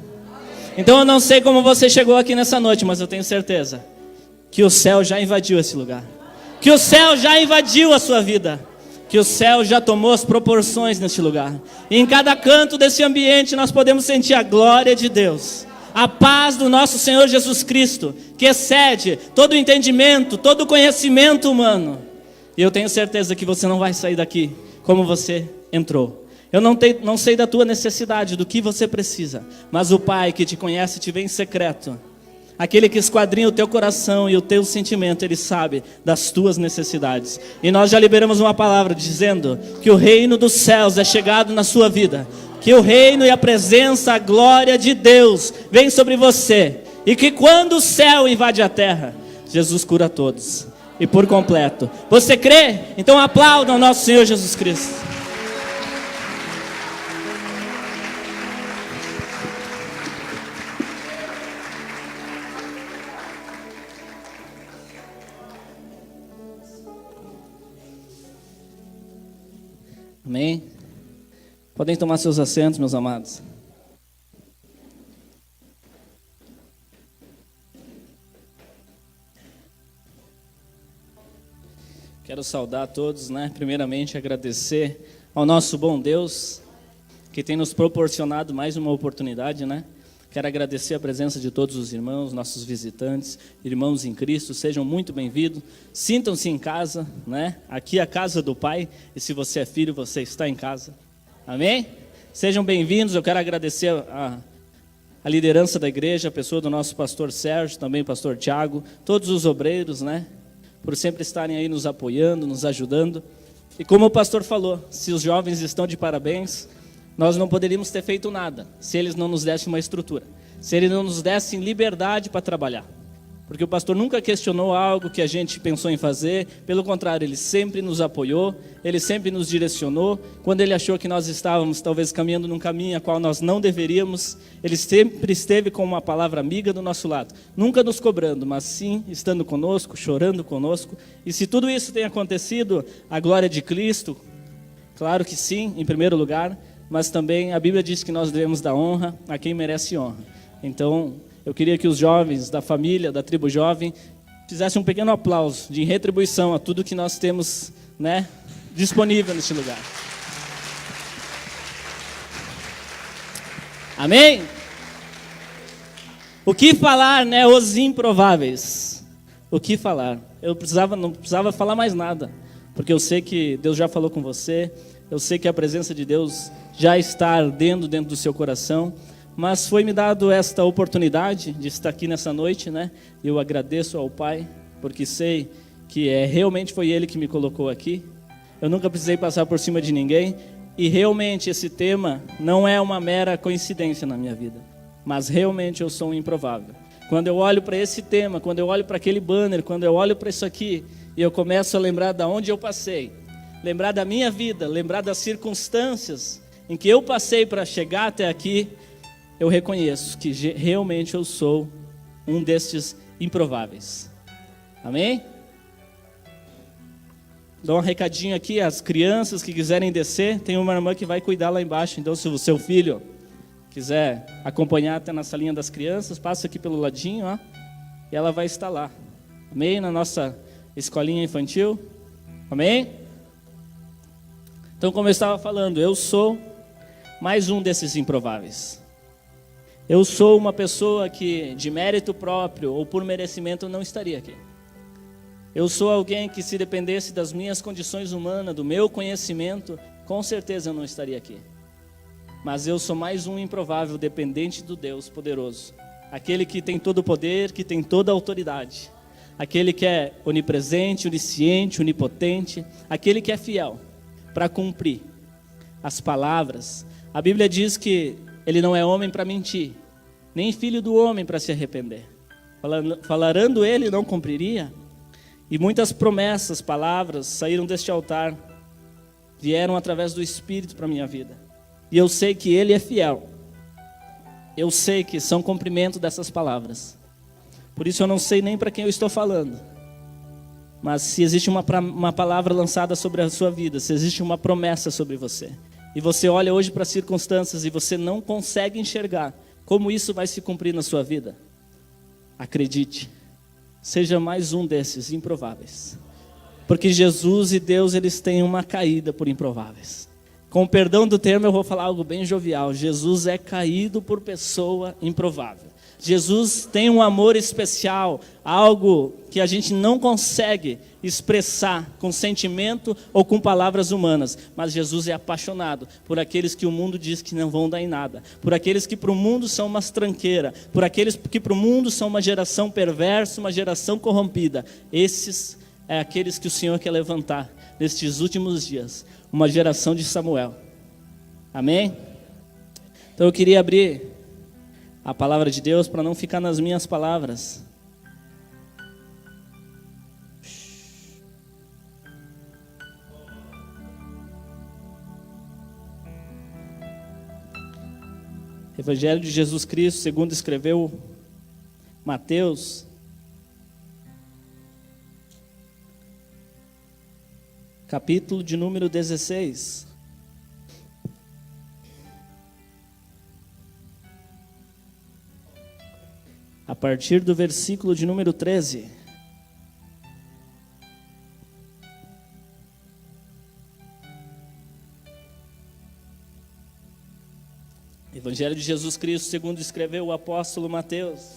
Então eu não sei como você chegou aqui nessa noite, mas eu tenho certeza que o céu já invadiu esse lugar. Que o céu já invadiu a sua vida. Que o céu já tomou as proporções neste lugar. E em cada canto desse ambiente nós podemos sentir a glória de Deus. A paz do nosso Senhor Jesus Cristo, que excede todo o entendimento, todo o conhecimento humano. E eu tenho certeza que você não vai sair daqui como você entrou. Eu não sei da tua necessidade, do que você precisa, mas o Pai que te conhece te vê em secreto. Aquele que esquadrinha o teu coração e o teu sentimento, Ele sabe das tuas necessidades. E nós já liberamos uma palavra dizendo que o reino dos céus é chegado na sua vida. Que o reino e a presença, a glória de Deus vem sobre você. E que quando o céu invade a terra, Jesus cura todos. E por completo. Você crê? Então aplauda o nosso Senhor Jesus Cristo. Amém? Podem tomar seus assentos, meus amados. Quero saudar a todos, né? Primeiramente agradecer ao nosso bom Deus, que tem nos proporcionado mais uma oportunidade, né? Quero agradecer a presença de todos os irmãos, nossos visitantes, irmãos em Cristo, sejam muito bem-vindos, sintam-se em casa, né? Aqui é a casa do Pai, e se você é filho, você está em casa, amém? Sejam bem-vindos, eu quero agradecer a liderança da igreja, a pessoa do nosso pastor Sérgio, também o pastor Tiago, todos os obreiros, né? Por sempre estarem aí nos apoiando, nos ajudando, e como o pastor falou, se os jovens estão de parabéns, nós não poderíamos ter feito nada se eles não nos dessem uma estrutura, se eles não nos dessem liberdade para trabalhar. Porque o pastor nunca questionou algo que a gente pensou em fazer, pelo contrário, ele sempre nos apoiou, ele sempre nos direcionou. Quando ele achou que nós estávamos talvez caminhando num caminho a qual nós não deveríamos, ele sempre esteve com uma palavra amiga do nosso lado, nunca nos cobrando, mas sim estando conosco, chorando conosco. E se tudo isso tem acontecido, a glória de Cristo, claro que sim, em primeiro lugar, mas também a Bíblia diz que nós devemos dar honra a quem merece honra. Então, eu queria que os jovens da família, da tribo jovem, fizessem um pequeno aplauso de retribuição a tudo que nós temos, né, disponível neste lugar. Amém? O que falar, né, os improváveis? O que falar? Não precisava falar mais nada, porque eu sei que Deus já falou com você, eu sei que a presença de Deus já está ardendo dentro do seu coração, mas foi-me dado esta oportunidade de estar aqui nessa noite, né? Eu agradeço ao Pai, porque sei que realmente foi Ele que me colocou aqui. Eu nunca precisei passar por cima de ninguém, e realmente esse tema não é uma mera coincidência na minha vida, mas realmente eu sou um improvável. Quando eu olho para esse tema, quando eu olho para aquele banner, quando eu olho para isso aqui, e eu começo a lembrar de onde eu passei, lembrar da minha vida, lembrar das circunstâncias em que eu passei para chegar até aqui, eu reconheço que realmente eu sou um destes improváveis. Amém? Dou um recadinho aqui, as crianças que quiserem descer, tem uma irmã que vai cuidar lá embaixo, então se o seu filho quiser acompanhar até na salinha das crianças, passa aqui pelo ladinho, ó, e ela vai estar lá. Amém? Na nossa escolinha infantil. Amém? Então, como eu estava falando, eu sou mais um desses improváveis. Eu sou uma pessoa que, de mérito próprio ou por merecimento, não estaria aqui. Eu sou alguém que, se dependesse das minhas condições humanas, do meu conhecimento, com certeza eu não estaria aqui. Mas eu sou mais um improvável, dependente do Deus poderoso. Aquele que tem todo o poder, que tem toda a autoridade. Aquele que é onipresente, onisciente, onipotente. Aquele que é fiel para cumprir as palavras. A Bíblia diz que Ele não é homem para mentir, nem filho do homem para se arrepender. Falarando Ele, não cumpriria? E muitas promessas, palavras, saíram deste altar, vieram através do Espírito para a minha vida. E eu sei que Ele é fiel. Eu sei que são cumprimento dessas palavras. Por isso eu não sei nem para quem eu estou falando. Mas se existe uma palavra lançada sobre a sua vida, se existe uma promessa sobre você, e você olha hoje para as circunstâncias e você não consegue enxergar como isso vai se cumprir na sua vida, acredite, seja mais um desses improváveis. Porque Jesus e Deus, eles têm uma caída por improváveis. Com o perdão do termo, eu vou falar algo bem jovial. Jesus é caído por pessoa improvável. Jesus tem um amor especial, algo que a gente não consegue expressar com sentimento ou com palavras humanas. Mas Jesus é apaixonado por aqueles que o mundo diz que não vão dar em nada, por aqueles que para o mundo são umas tranqueiras, por aqueles que para o mundo são uma geração perversa, uma geração corrompida. Esses é aqueles que o Senhor quer levantar nestes últimos dias, uma geração de Samuel. Amém? Então eu queria abrir a palavra de Deus para não ficar nas minhas palavras. Evangelho de Jesus Cristo, segundo escreveu Mateus, capítulo de número 16. A partir do versículo de número 13. Evangelho de Jesus Cristo, segundo escreveu o apóstolo Mateus.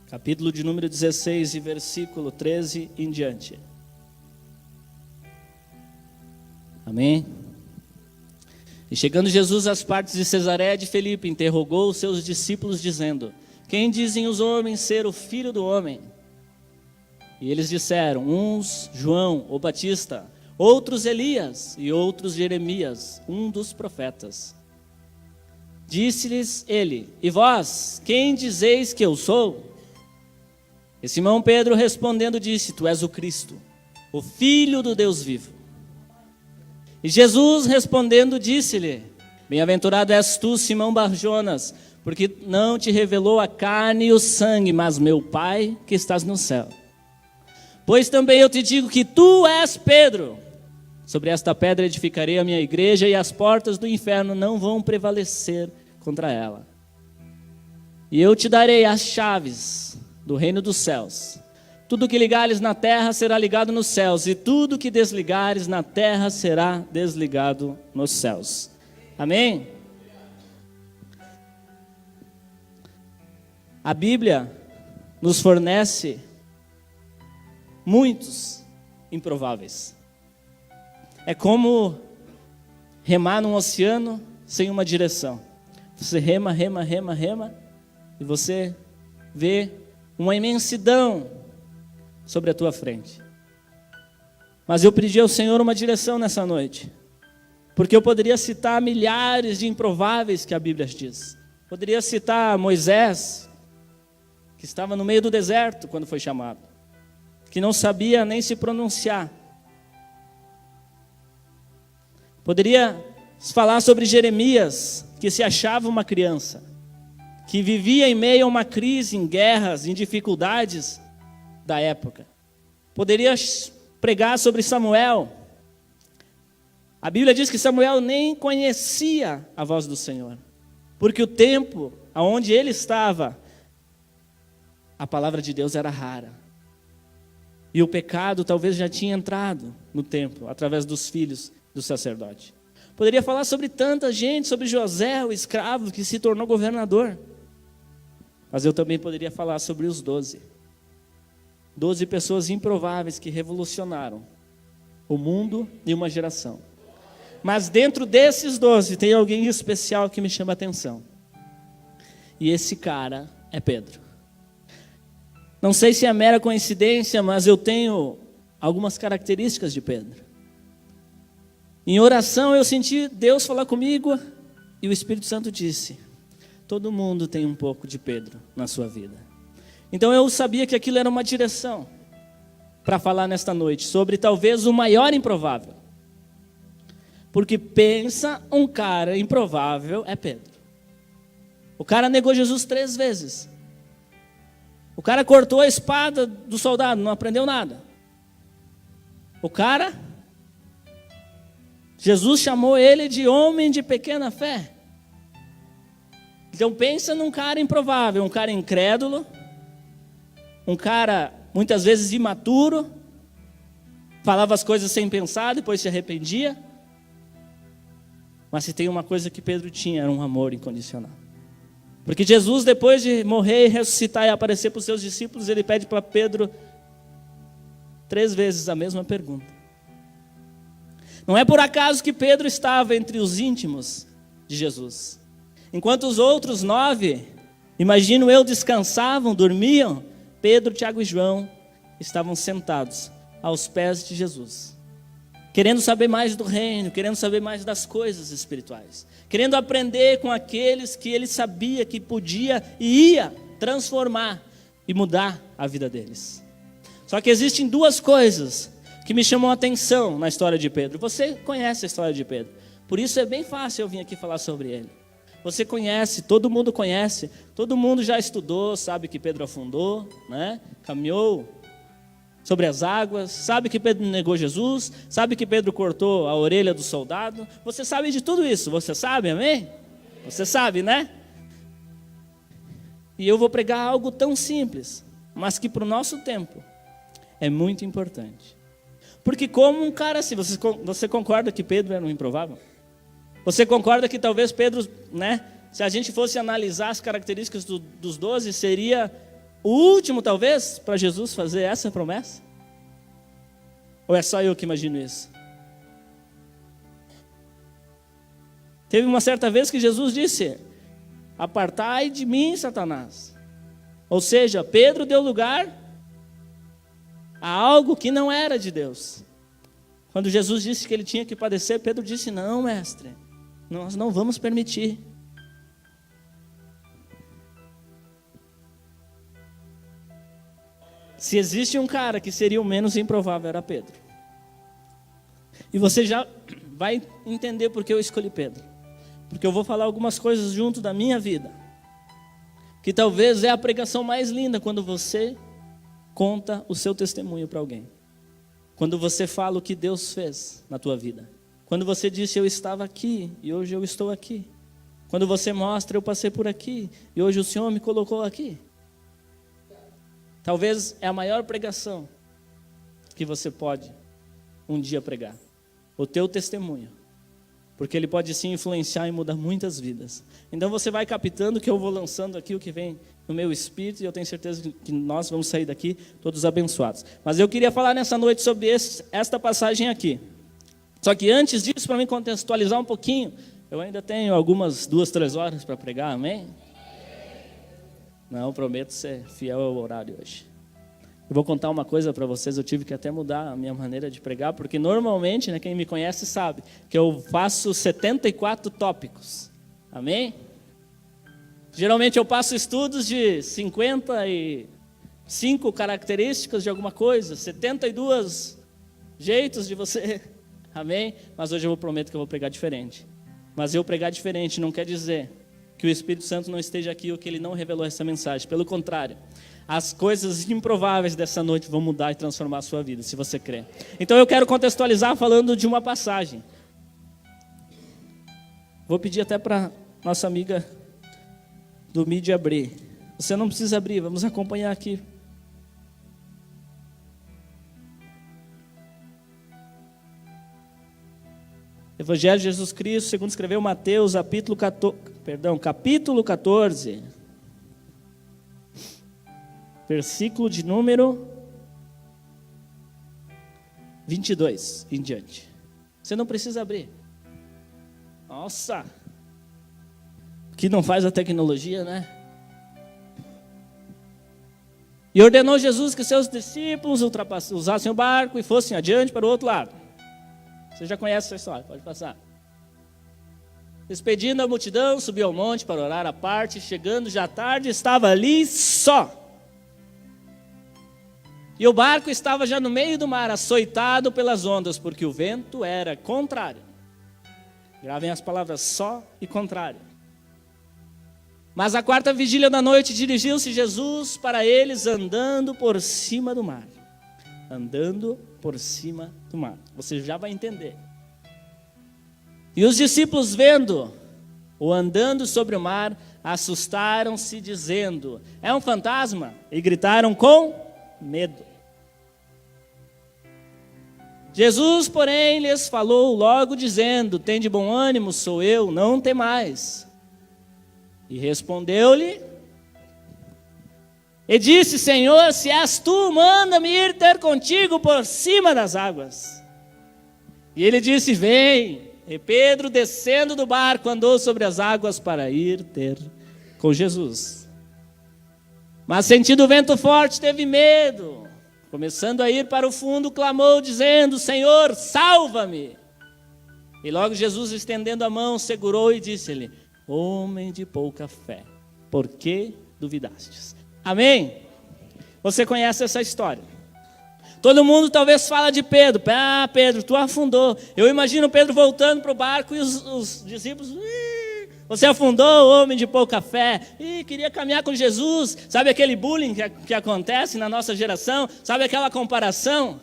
Capítulo de número 16 e versículo 13 em diante. Amém? E chegando Jesus às partes de Cesareia de Filipe, interrogou os seus discípulos, dizendo: quem dizem os homens ser o Filho do Homem? E eles disseram: uns João, o Batista, outros Elias, e outros Jeremias, um dos profetas. Disse-lhes ele: e vós, quem dizeis que eu sou? E Simão Pedro respondendo disse: tu és o Cristo, o Filho do Deus vivo. E Jesus respondendo disse-lhe: bem-aventurado és tu, Simão Bar-Jonas, porque não te revelou a carne e o sangue, mas meu Pai que estás no céu. Pois também eu te digo que tu és Pedro. Sobre esta pedra edificarei a minha igreja, e as portas do inferno não vão prevalecer contra ela. E eu te darei as chaves do reino dos céus. Tudo que ligares na terra será ligado nos céus, e tudo que desligares na terra será desligado nos céus. Amém? A Bíblia nos fornece muitos improváveis. É como remar num oceano sem uma direção. Você rema, rema, rema, rema, e você vê uma imensidão sobre a tua frente. Mas eu pedi ao Senhor uma direção nessa noite, porque eu poderia citar milhares de improváveis que a Bíblia diz. Poderia citar Moisés, que estava no meio do deserto quando foi chamado, que não sabia nem se pronunciar. Poderia falar sobre Jeremias, que se achava uma criança, que vivia em meio a uma crise, em guerras, em dificuldades da época. Poderia pregar sobre Samuel. A Bíblia diz que Samuel nem conhecia a voz do Senhor, porque o tempo onde ele estava, a palavra de Deus era rara. E o pecado talvez já tinha entrado no templo, através dos filhos do sacerdote. Poderia falar sobre tanta gente, sobre José, o escravo que se tornou governador. Mas eu também poderia falar sobre os 12 pessoas improváveis que revolucionaram o mundo e uma geração. Mas dentro desses 12 tem alguém especial que me chama a atenção. E esse cara é Pedro. Não sei se é mera coincidência, mas eu tenho algumas características de Pedro. Em oração eu senti Deus falar comigo e o Espírito Santo disse: todo mundo tem um pouco de Pedro na sua vida. Então eu sabia que aquilo era uma direção para falar nesta noite sobre talvez o maior improvável. Porque pensa, um cara improvável é Pedro. O cara negou Jesus 3 vezes. O cara cortou a espada do soldado, não aprendeu nada. O cara, Jesus chamou ele de homem de pequena fé. Então pensa num cara improvável, um cara incrédulo, um cara muitas vezes imaturo, falava as coisas sem pensar, depois se arrependia. Mas se tem uma coisa que Pedro tinha, era um amor incondicional. Porque Jesus, depois de morrer e ressuscitar e aparecer para os seus discípulos, ele pede para Pedro 3 vezes a mesma pergunta. Não é por acaso que Pedro estava entre os íntimos de Jesus. Enquanto os outros 9, imagino eu, descansavam, dormiam, Pedro, Tiago e João estavam sentados aos pés de Jesus, querendo saber mais do reino, querendo saber mais das coisas espirituais, querendo aprender com aqueles que ele sabia que podia e ia transformar e mudar a vida deles. Só que existem 2 coisas que me chamam a atenção na história de Pedro. Você conhece a história de Pedro, por isso é bem fácil eu vir aqui falar sobre ele. Você conhece, todo mundo já estudou, sabe que Pedro afundou, né? Caminhou sobre as águas, sabe que Pedro negou Jesus, sabe que Pedro cortou a orelha do soldado. Você sabe de tudo isso, você sabe, amém? Você sabe, né? E eu vou pregar algo tão simples, mas que para o nosso tempo é muito importante. Porque como um cara assim, você concorda que Pedro era um improvável? Você concorda que talvez Pedro, né, se a gente fosse analisar as características dos 12, seria o último talvez para Jesus fazer essa promessa? Ou é só eu que imagino isso? Teve uma certa vez que Jesus disse: apartai de mim, Satanás. Ou seja, Pedro deu lugar a algo que não era de Deus. Quando Jesus disse que ele tinha que padecer, Pedro disse: não, mestre, nós não vamos permitir. Se existe um cara que seria o menos improvável, era Pedro. E você já vai entender por que eu escolhi Pedro. Porque eu vou falar algumas coisas junto da minha vida, que talvez é a pregação mais linda quando você conta o seu testemunho para alguém. Quando você fala o que Deus fez na tua vida. Quando você disse: eu estava aqui e hoje eu estou aqui. Quando você mostra: eu passei por aqui e hoje o Senhor me colocou aqui. Talvez é a maior pregação que você pode um dia pregar. O teu testemunho. Porque ele pode sim influenciar e mudar muitas vidas. Então você vai captando que eu vou lançando aqui o que vem no meu espírito, e eu tenho certeza que nós vamos sair daqui todos abençoados. Mas eu queria falar nessa noite sobre esta passagem aqui. Só que antes disso, para me contextualizar um pouquinho, eu ainda tenho algumas 2-3 horas para pregar, amém? Não, prometo ser fiel ao horário hoje. Eu vou contar uma coisa para vocês, eu tive que até mudar a minha maneira de pregar, porque normalmente, né, quem me conhece sabe, que eu faço 74 tópicos, amém? Geralmente eu passo estudos de 55 características de alguma coisa, 72 jeitos de você, amém? Mas hoje eu prometo que eu vou pregar diferente. Mas eu pregar diferente não quer dizer que o Espírito Santo não esteja aqui ou que ele não revelou essa mensagem. Pelo contrário, as coisas improváveis dessa noite vão mudar e transformar a sua vida, se você crer. Então eu quero contextualizar falando de uma passagem. Vou pedir até para nossa amiga do mídia abrir. Você não precisa abrir, vamos acompanhar aqui. Evangelho de Jesus Cristo, segundo escreveu Mateus, capítulo 14, versículo de número 22 em diante. Você não precisa abrir. Nossa! O que não faz a tecnologia, né? E ordenou Jesus que seus discípulos usassem o barco e fossem adiante para o outro lado. Você já conhece essa história, pode passar. Despedindo a multidão, subiu ao monte para orar à parte. Chegando já tarde, estava ali só. E o barco estava já no meio do mar, açoitado pelas ondas, porque o vento era contrário. Gravem as palavras só e contrário. Mas à 4ª vigília da noite, dirigiu-se Jesus para eles andando por cima do mar. Andando por cima do mar. Você já vai entender. E os discípulos, vendo-o andando sobre o mar, assustaram-se, dizendo: é um fantasma? E gritaram com medo. Jesus, porém, lhes falou logo dizendo: tende bom ânimo, sou eu, não temais. E respondeu-lhe e disse: Senhor, se és tu, manda-me ir ter contigo por cima das águas. E ele disse: vem. E Pedro, descendo do barco, andou sobre as águas para ir ter com Jesus. Mas sentindo o vento forte, teve medo. Começando a ir para o fundo, clamou, dizendo: Senhor, salva-me. E logo Jesus, estendendo a mão, segurou e disse-lhe: homem de pouca fé, por que duvidastes? Amém? Você conhece essa história. Todo mundo talvez fala de Pedro. Ah, Pedro, tu afundou. Eu imagino Pedro voltando para o barco e os discípulos: você afundou, homem de pouca fé. Queria caminhar com Jesus. Sabe aquele bullying que acontece na nossa geração? Sabe aquela comparação?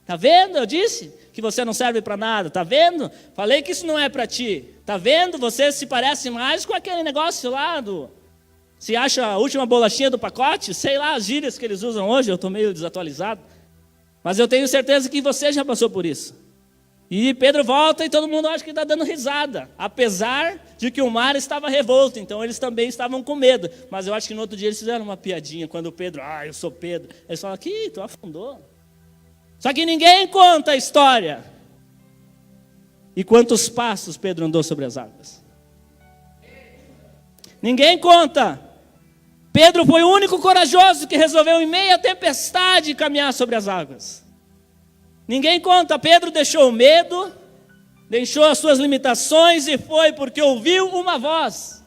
Tá vendo? Eu disse que você não serve para nada. Tá vendo? Falei que isso não é para ti. Tá vendo? Você se parece mais com aquele negócio lá do... Se acha a última bolachinha do pacote, sei lá as gírias que eles usam hoje, eu estou meio desatualizado. Mas eu tenho certeza que você já passou por isso. E Pedro volta e todo mundo acha que está dando risada. Apesar de que o mar estava revolto, então eles também estavam com medo. Mas eu acho que no outro dia eles fizeram uma piadinha, quando o Pedro, eu sou Pedro. Eles falam, aqui, tu afundou. Só que ninguém conta a história. E quantos passos Pedro andou sobre as águas? Ninguém conta. Pedro foi o único corajoso que resolveu, em meio à tempestade, caminhar sobre as águas. Ninguém conta. Pedro deixou o medo, deixou as suas limitações e foi porque ouviu uma voz.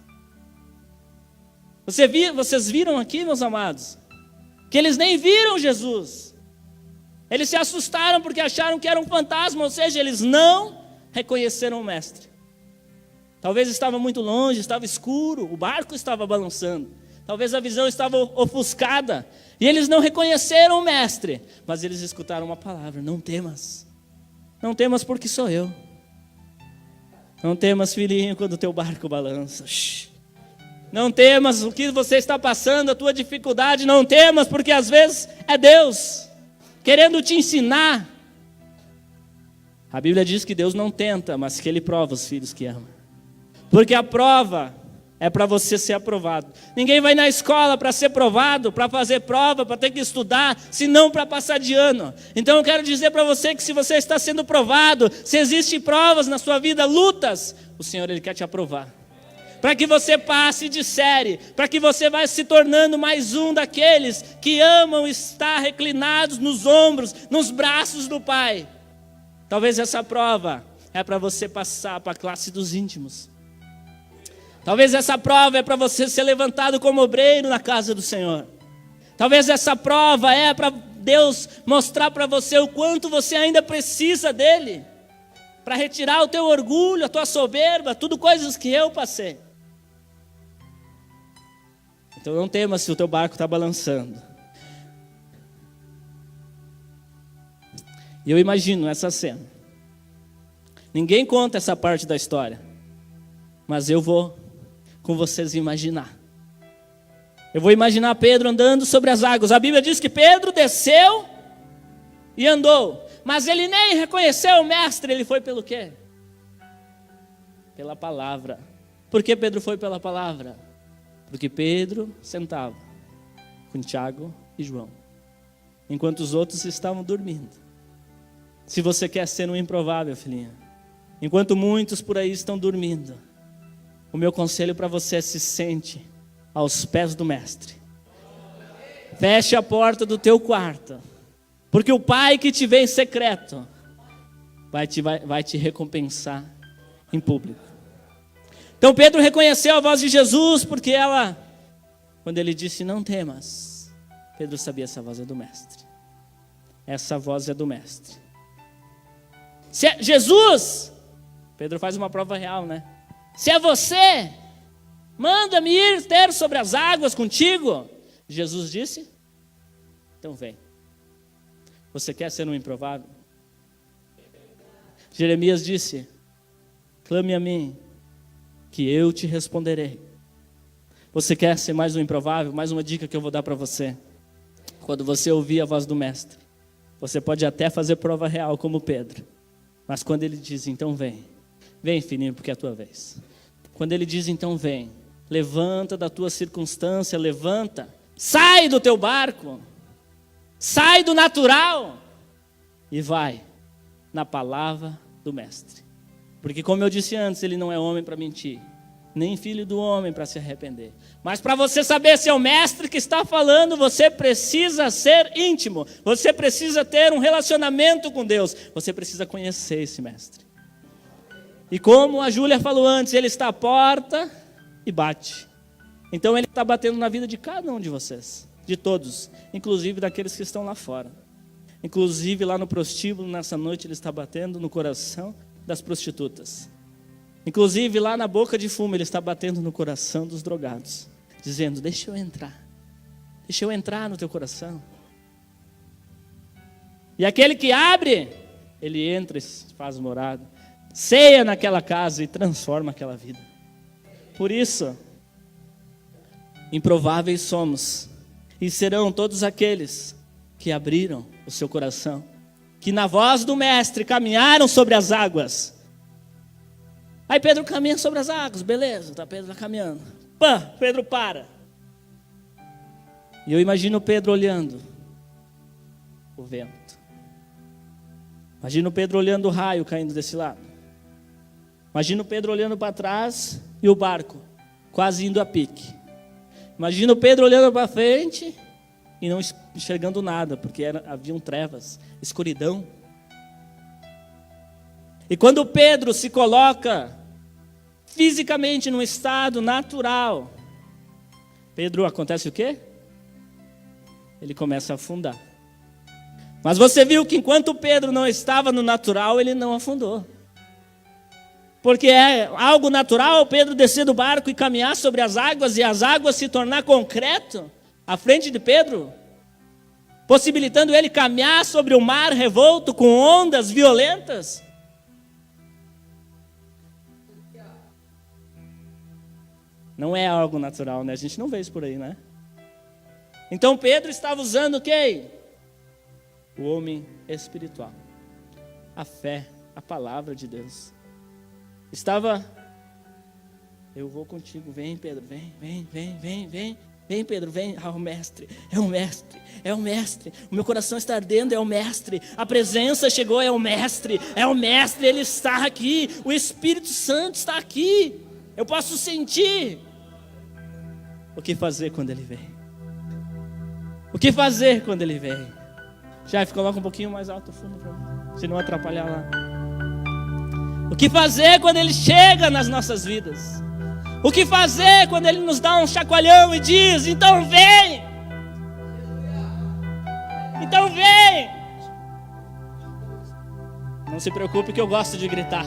Vocês viram aqui, meus amados, que eles nem viram Jesus. Eles se assustaram porque acharam que era um fantasma, ou seja, eles não reconheceram o mestre. Talvez estava muito longe, estava escuro, o barco estava balançando. Talvez a visão estava ofuscada. E eles não reconheceram o mestre. Mas eles escutaram uma palavra: não temas. Não temas porque sou eu. Não temas, filhinho, quando o teu barco balança. Shhh. Não temas o que você está passando, a tua dificuldade. Não temas porque às vezes é Deus querendo te ensinar. A Bíblia diz que Deus não tenta, mas que Ele prova os filhos que ama. Porque a prova é para você ser aprovado. Ninguém vai na escola para ser provado, para fazer prova, para ter que estudar, senão para passar de ano. Então eu quero dizer para você que se você está sendo provado, se existem provas na sua vida, lutas, o Senhor Ele quer te aprovar. Para que você passe de série, para que você vá se tornando mais um daqueles que amam estar reclinados nos ombros, nos braços do Pai. Talvez essa prova é para você passar para a classe dos íntimos. Talvez essa prova é para você ser levantado como obreiro na casa do Senhor. Talvez essa prova é para Deus mostrar para você o quanto você ainda precisa dEle. Para retirar o teu orgulho, a tua soberba, tudo coisas que eu passei. Então não temas se o teu barco está balançando. E eu imagino essa cena. Ninguém conta essa parte da história. Mas eu vou com vocês imaginar. Eu vou imaginar Pedro andando sobre as águas. A Bíblia diz que Pedro desceu e andou. Mas ele nem reconheceu o mestre. Ele foi pelo quê? Pela palavra. Por que Pedro foi pela palavra? Porque Pedro sentava com Tiago e João, enquanto os outros estavam dormindo. Se você quer ser um improvável, filhinha, enquanto muitos por aí estão dormindo, o meu conselho para você é: se sente aos pés do mestre. Feche a porta do teu quarto, porque o Pai que te vê em secreto vai te recompensar em público. Então Pedro reconheceu a voz de Jesus, porque quando ele disse não temas, Pedro sabia: essa voz é do mestre. Essa voz é do mestre. Se é Jesus, Pedro faz uma prova real, né? Se é você, manda-me ir ter sobre as águas contigo. Jesus disse: então vem. Você quer ser um improvável? Jeremias disse: clame a mim, que eu te responderei. Você quer ser mais um improvável? Mais uma dica que eu vou dar para você. Quando você ouvir a voz do mestre, Você pode até fazer prova real como Pedro. Mas quando ele diz, então vem. Vem, filhinho, porque é a tua vez. Quando ele diz, então vem. Levanta da tua circunstância, levanta. Sai do teu barco. Sai do natural. E vai na palavra do mestre. Porque como eu disse antes, ele não é homem para mentir. Nem filho do homem para se arrepender. Mas para você saber se é o mestre que está falando, você precisa ser íntimo. Você precisa ter um relacionamento com Deus. Você precisa conhecer esse mestre. E como a Júlia falou antes, ele está à porta e bate. Então ele está batendo na vida de cada um de vocês. De todos. Inclusive daqueles que estão lá fora. Inclusive lá no prostíbulo, nessa noite, ele está batendo no coração das prostitutas. Inclusive lá na boca de fumo, ele está batendo no coração dos drogados. Dizendo, deixa eu entrar. Deixa eu entrar no teu coração. E aquele que abre, ele entra e faz morada. Ceia naquela casa e transforma aquela vida. Por isso, improváveis somos. E serão todos aqueles que abriram o seu coração. Que na voz do mestre caminharam sobre as águas. Aí Pedro caminha sobre as águas, beleza, tá Pedro caminhando. Pã, Pedro para. E eu imagino Pedro olhando o vento. Imagino Pedro olhando o raio caindo desse lado. Imagino Pedro olhando para trás e o barco quase indo a pique. Imagino Pedro olhando para frente e não enxergando nada, porque haviam trevas, escuridão. E quando Pedro se coloca fisicamente num estado natural, Pedro acontece o quê? Ele começa a afundar. Mas você viu que enquanto Pedro não estava no natural, ele não afundou. Porque é algo natural Pedro descer do barco e caminhar sobre as águas e as águas se tornar concreto à frente de Pedro, possibilitando ele caminhar sobre o mar revolto com ondas violentas. Não é algo natural, né? A gente não vê isso por aí, né? Então Pedro estava usando o quê? O homem espiritual. A fé, a palavra de Deus. Estava, eu vou contigo, vem Pedro, vem, Pedro, vem, o mestre, é o mestre, o meu coração está ardendo, é o mestre, a presença chegou, é o mestre, ele está aqui, o Espírito Santo está aqui, eu posso sentir. O que fazer quando ele vem? O que fazer quando ele vem? Já coloca um pouquinho mais alto o fundo, se não atrapalhar lá. O que fazer quando ele chega nas nossas vidas? O que fazer quando ele nos dá um chacoalhão e diz, então vem! Então vem! Não se preocupe que eu gosto de gritar,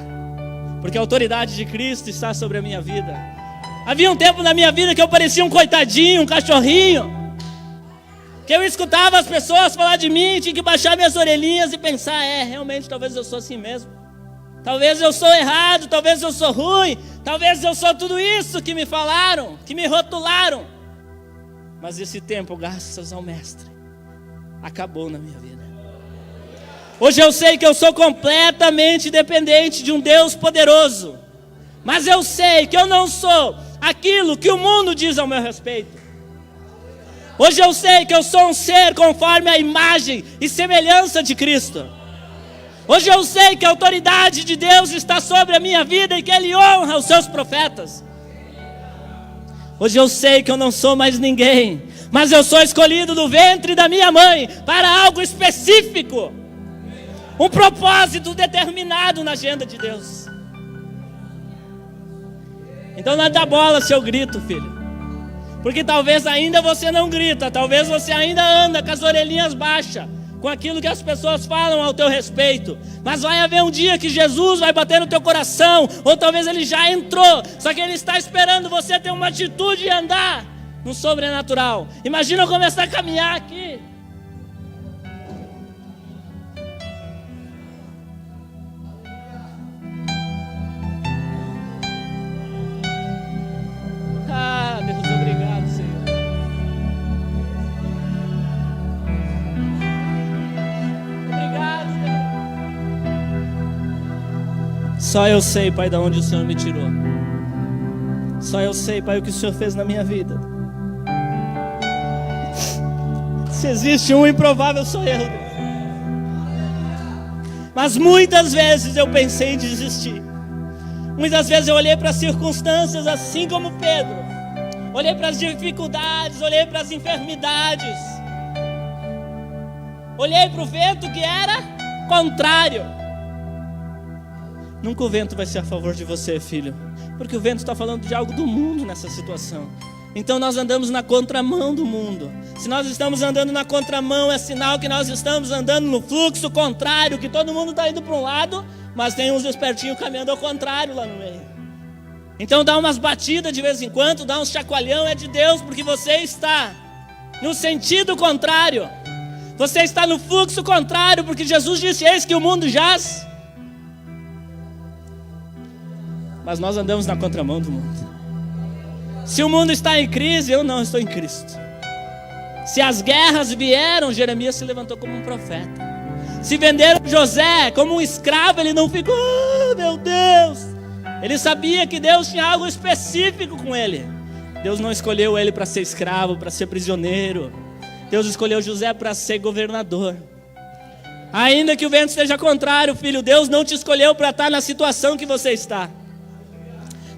porque a autoridade de Cristo está sobre a minha vida. Havia um tempo na minha vida que eu parecia um coitadinho, um cachorrinho, que eu escutava as pessoas falar de mim, tinha que baixar minhas orelhinhas e pensar, realmente talvez eu sou assim mesmo. Talvez eu sou errado, talvez eu sou ruim, talvez eu sou tudo isso que me falaram, que me rotularam. Mas esse tempo, graças ao mestre, acabou na minha vida. Hoje eu sei que eu sou completamente dependente de um Deus poderoso. Mas eu sei que eu não sou aquilo que o mundo diz ao meu respeito. Hoje eu sei que eu sou um ser conforme a imagem e semelhança de Cristo. Hoje eu sei que a autoridade de Deus está sobre a minha vida e que Ele honra os seus profetas. Hoje eu sei que eu não sou mais ninguém, mas eu sou escolhido do ventre da minha mãe para algo específico. Um propósito determinado na agenda de Deus. Então não dá bola se eu grito, filho. Porque talvez ainda você não grita, talvez você ainda anda com as orelhinhas baixas, com aquilo que as pessoas falam ao teu respeito. Mas vai haver um dia que Jesus vai bater no teu coração, ou talvez Ele já entrou, só que Ele está esperando você ter uma atitude e andar no sobrenatural. Imagina eu começar a caminhar aqui. Ah, Deus, obrigado, Senhor. Só eu sei, Pai, de onde o Senhor me tirou. Só eu sei, Pai, o que o Senhor fez na minha vida. Se existe um improvável, sou eu, Deus. Mas muitas vezes eu pensei em desistir. Muitas vezes eu olhei para as circunstâncias assim como Pedro. Olhei para as dificuldades, olhei para as enfermidades. Olhei para o vento que era contrário. Nunca o vento vai ser a favor de você, filho. Porque o vento está falando de algo do mundo nessa situação. Então nós andamos na contramão do mundo. Se nós estamos andando na contramão, é sinal que nós estamos andando no fluxo contrário, que todo mundo está indo para um lado, mas tem uns espertinhos caminhando ao contrário lá no meio. Então dá umas batidas de vez em quando, dá uns chacoalhão, é de Deus, porque você está no sentido contrário. Você está no fluxo contrário, porque Jesus disse: eis que o mundo jaz. Mas nós andamos na contramão do mundo. Se o mundo está em crise, eu não estou em Cristo. Se as guerras vieram, Jeremias se levantou como um profeta. Se venderam José como um escravo, ele não ficou, oh, meu Deus. Ele sabia que Deus tinha algo específico com ele. Deus não escolheu ele para ser escravo, para ser prisioneiro. Deus escolheu José para ser governador. Ainda que o vento esteja contrário, filho, Deus não te escolheu para estar na situação que você está.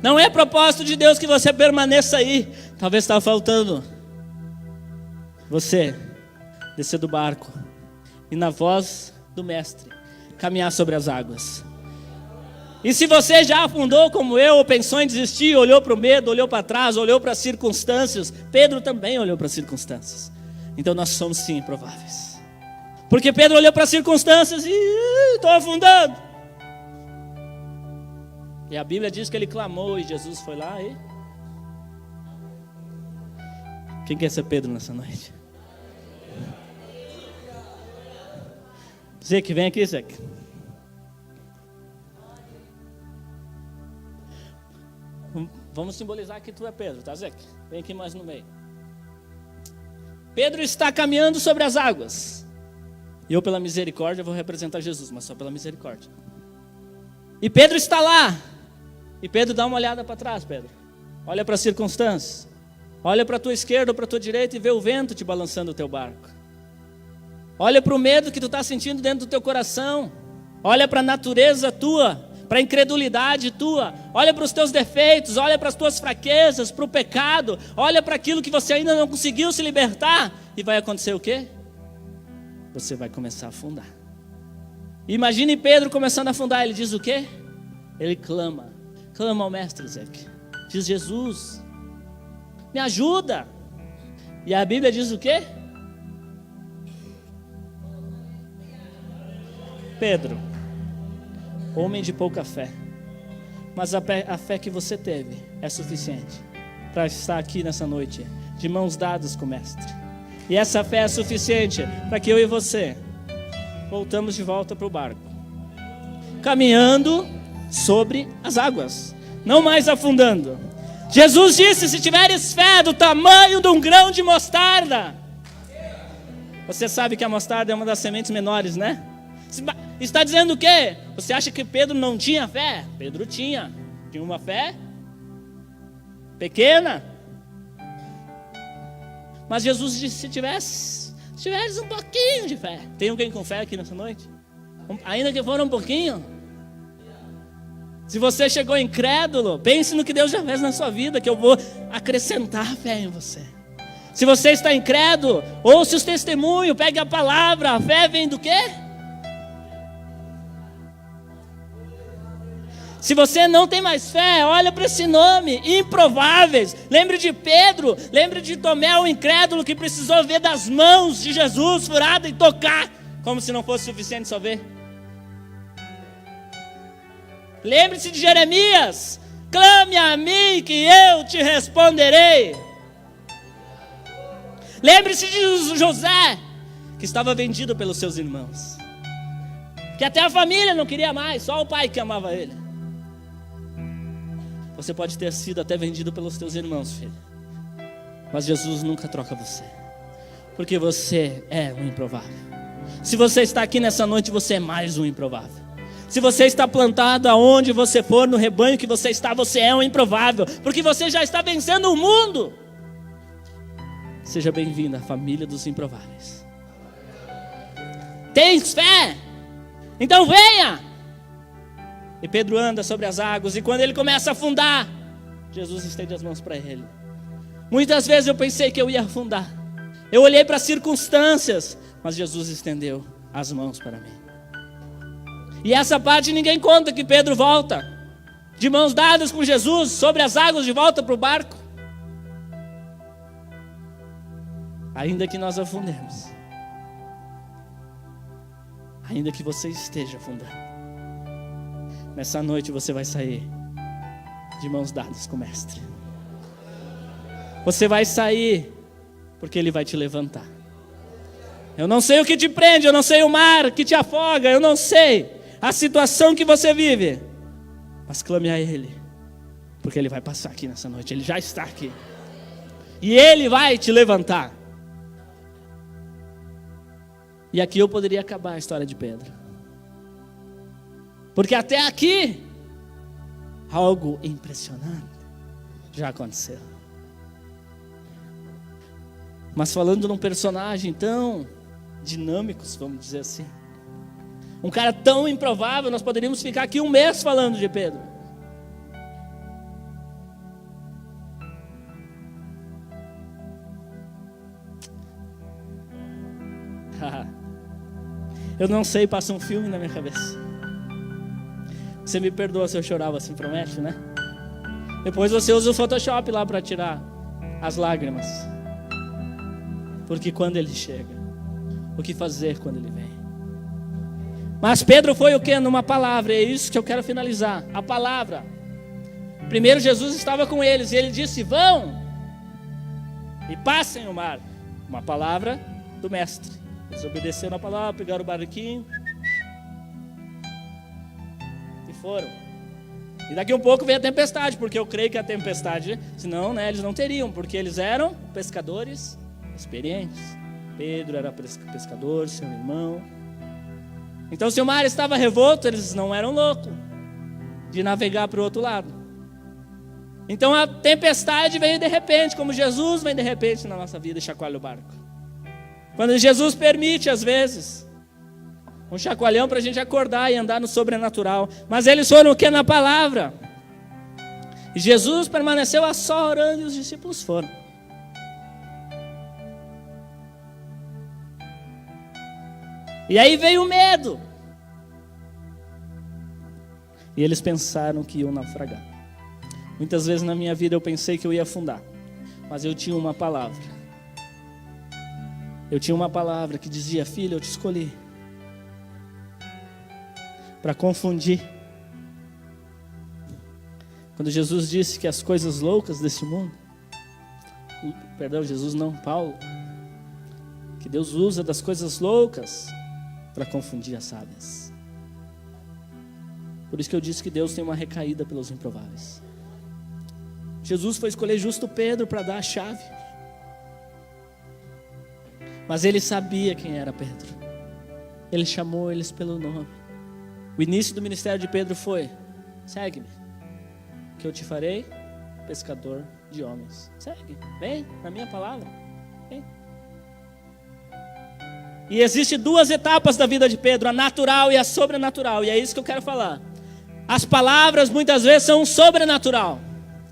Não é propósito de Deus que você permaneça aí. Talvez estava faltando você descer do barco e na voz do mestre caminhar sobre as águas. E se você já afundou como eu, ou pensou em desistir, olhou para o medo, olhou para trás, olhou para as circunstâncias, Pedro também olhou para as circunstâncias. Então nós somos sim improváveis. Porque Pedro olhou para as circunstâncias e estou afundando. E a Bíblia diz que ele clamou e Jesus foi lá e... Quem quer ser Pedro nessa noite? Zeque, vem aqui, Zeque. Vamos simbolizar que tu é Pedro, tá, Zeque? Vem aqui mais no meio. Pedro está caminhando sobre as águas. E eu, pela misericórdia, vou representar Jesus, mas só pela misericórdia. E Pedro está lá. E Pedro dá uma olhada para trás, Pedro. Olha para as circunstâncias. Olha para a tua esquerda ou para a tua direita e vê o vento te balançando o teu barco. Olha para o medo que tu está sentindo dentro do teu coração. Olha para a natureza tua, para a incredulidade tua. Olha para os teus defeitos, olha para as tuas fraquezas, para o pecado. Olha para aquilo que você ainda não conseguiu se libertar. E vai acontecer o quê? Você vai começar a afundar. Imagine Pedro começando a afundar. Ele diz o quê? Ele clama. Clama ao mestre, Zeque. Diz: Jesus, me ajuda. E a Bíblia diz o quê? Pedro, homem de pouca fé, mas a fé que você teve é suficiente para estar aqui nessa noite, de mãos dadas com o mestre. E essa fé é suficiente para que eu e você voltamos de volta para o barco, caminhando sobre as águas, não mais afundando. Jesus disse: se tiveres fé do tamanho de um grão de mostarda. Você sabe que a mostarda é uma das sementes menores, né? Está dizendo o quê? Você acha que Pedro não tinha fé? Pedro tinha uma fé pequena. Mas Jesus disse: se tiveres um pouquinho de fé. Tem alguém com fé aqui nessa noite? Ainda que for um pouquinho. Se você chegou incrédulo, pense no que Deus já fez na sua vida, que eu vou acrescentar fé em você. Se você está incrédulo, ouça os testemunhos, pegue a palavra. A fé vem do quê? Se você não tem mais fé, olha para esse nome: improváveis. Lembre de Pedro, lembre de Tomé, o incrédulo, que precisou ver das mãos de Jesus furada e tocar, como se não fosse suficiente só ver. Lembre-se de Jeremias: clame a mim que eu te responderei. Lembre-se de José, que estava vendido pelos seus irmãos, que até a família não queria mais, só o pai que amava ele. Você pode ter sido até vendido pelos teus irmãos, filho, mas Jesus nunca troca você, porque você é um improvável. Se você está aqui nessa noite, você é mais um improvável. Se você está plantado aonde você for, no rebanho que você está, você é um improvável, porque você já está vencendo o mundo. Seja bem-vindo à família dos improváveis. Tens fé? Então venha! E Pedro anda sobre as águas, e quando ele começa a afundar, Jesus estende as mãos para ele. Muitas vezes eu pensei que eu ia afundar. Eu olhei para as circunstâncias, mas Jesus estendeu as mãos para mim. E essa parte ninguém conta, que Pedro volta de mãos dadas com Jesus sobre as águas de volta para o barco. Ainda que nós afundemos, ainda que você esteja afundando, nessa noite você vai sair de mãos dadas com o Mestre. Você vai sair porque Ele vai te levantar. Eu não sei o que te prende, eu não sei o mar que te afoga, eu não sei a situação que você vive, mas clame a Ele, porque Ele vai passar aqui nessa noite. Ele já está aqui e Ele vai te levantar. E aqui eu poderia acabar a história de Pedro, porque até aqui algo impressionante já aconteceu. Mas falando num personagem tão dinâmico, vamos dizer assim, um cara tão improvável, nós poderíamos ficar aqui um mês falando de Pedro. Eu não sei, passa um filme na minha cabeça. Você me perdoa se eu chorava assim, promete, né? Depois você usa o Photoshop lá para tirar as lágrimas. Porque quando Ele chega, o que fazer quando Ele vem? Mas Pedro foi o quê? Numa palavra, é isso que eu quero finalizar. A palavra. Primeiro Jesus estava com eles e Ele disse: vão e passem o mar. Uma palavra do Mestre. Eles obedeceram a palavra, pegaram o barquinho e foram. E daqui um pouco veio a tempestade, porque eu creio que a tempestade, senão, né, eles não teriam, porque eles eram pescadores experientes. Pedro era pescador, seu irmão. Então, se o mar estava revolto, eles não eram loucos de navegar para o outro lado. Então a tempestade veio de repente, como Jesus vem de repente na nossa vida e chacoalha o barco. Quando Jesus permite, às vezes, um chacoalhão para a gente acordar e andar no sobrenatural. Mas eles foram o que? Na palavra. E Jesus permaneceu a só orando e os discípulos foram. E aí veio o medo. E eles pensaram que iam naufragar. Muitas vezes na minha vida eu pensei que eu ia afundar. Mas eu tinha uma palavra. Eu tinha uma palavra que dizia: filho, eu te escolhi para confundir. Quando Jesus disse que as coisas loucas desse mundo, perdão, Jesus não, Paulo, que Deus usa das coisas loucas para confundir as sábias. Por isso que eu disse que Deus tem uma recaída pelos improváveis. Jesus foi escolher justo Pedro para dar a chave. Mas ele sabia quem era Pedro. Ele chamou eles pelo nome. O início do ministério de Pedro foi: segue-me, que eu te farei pescador de homens. Segue, vem na minha palavra, vem. E existem duas etapas da vida de Pedro: a natural e a sobrenatural. E é isso que eu quero falar. As palavras muitas vezes são sobrenatural.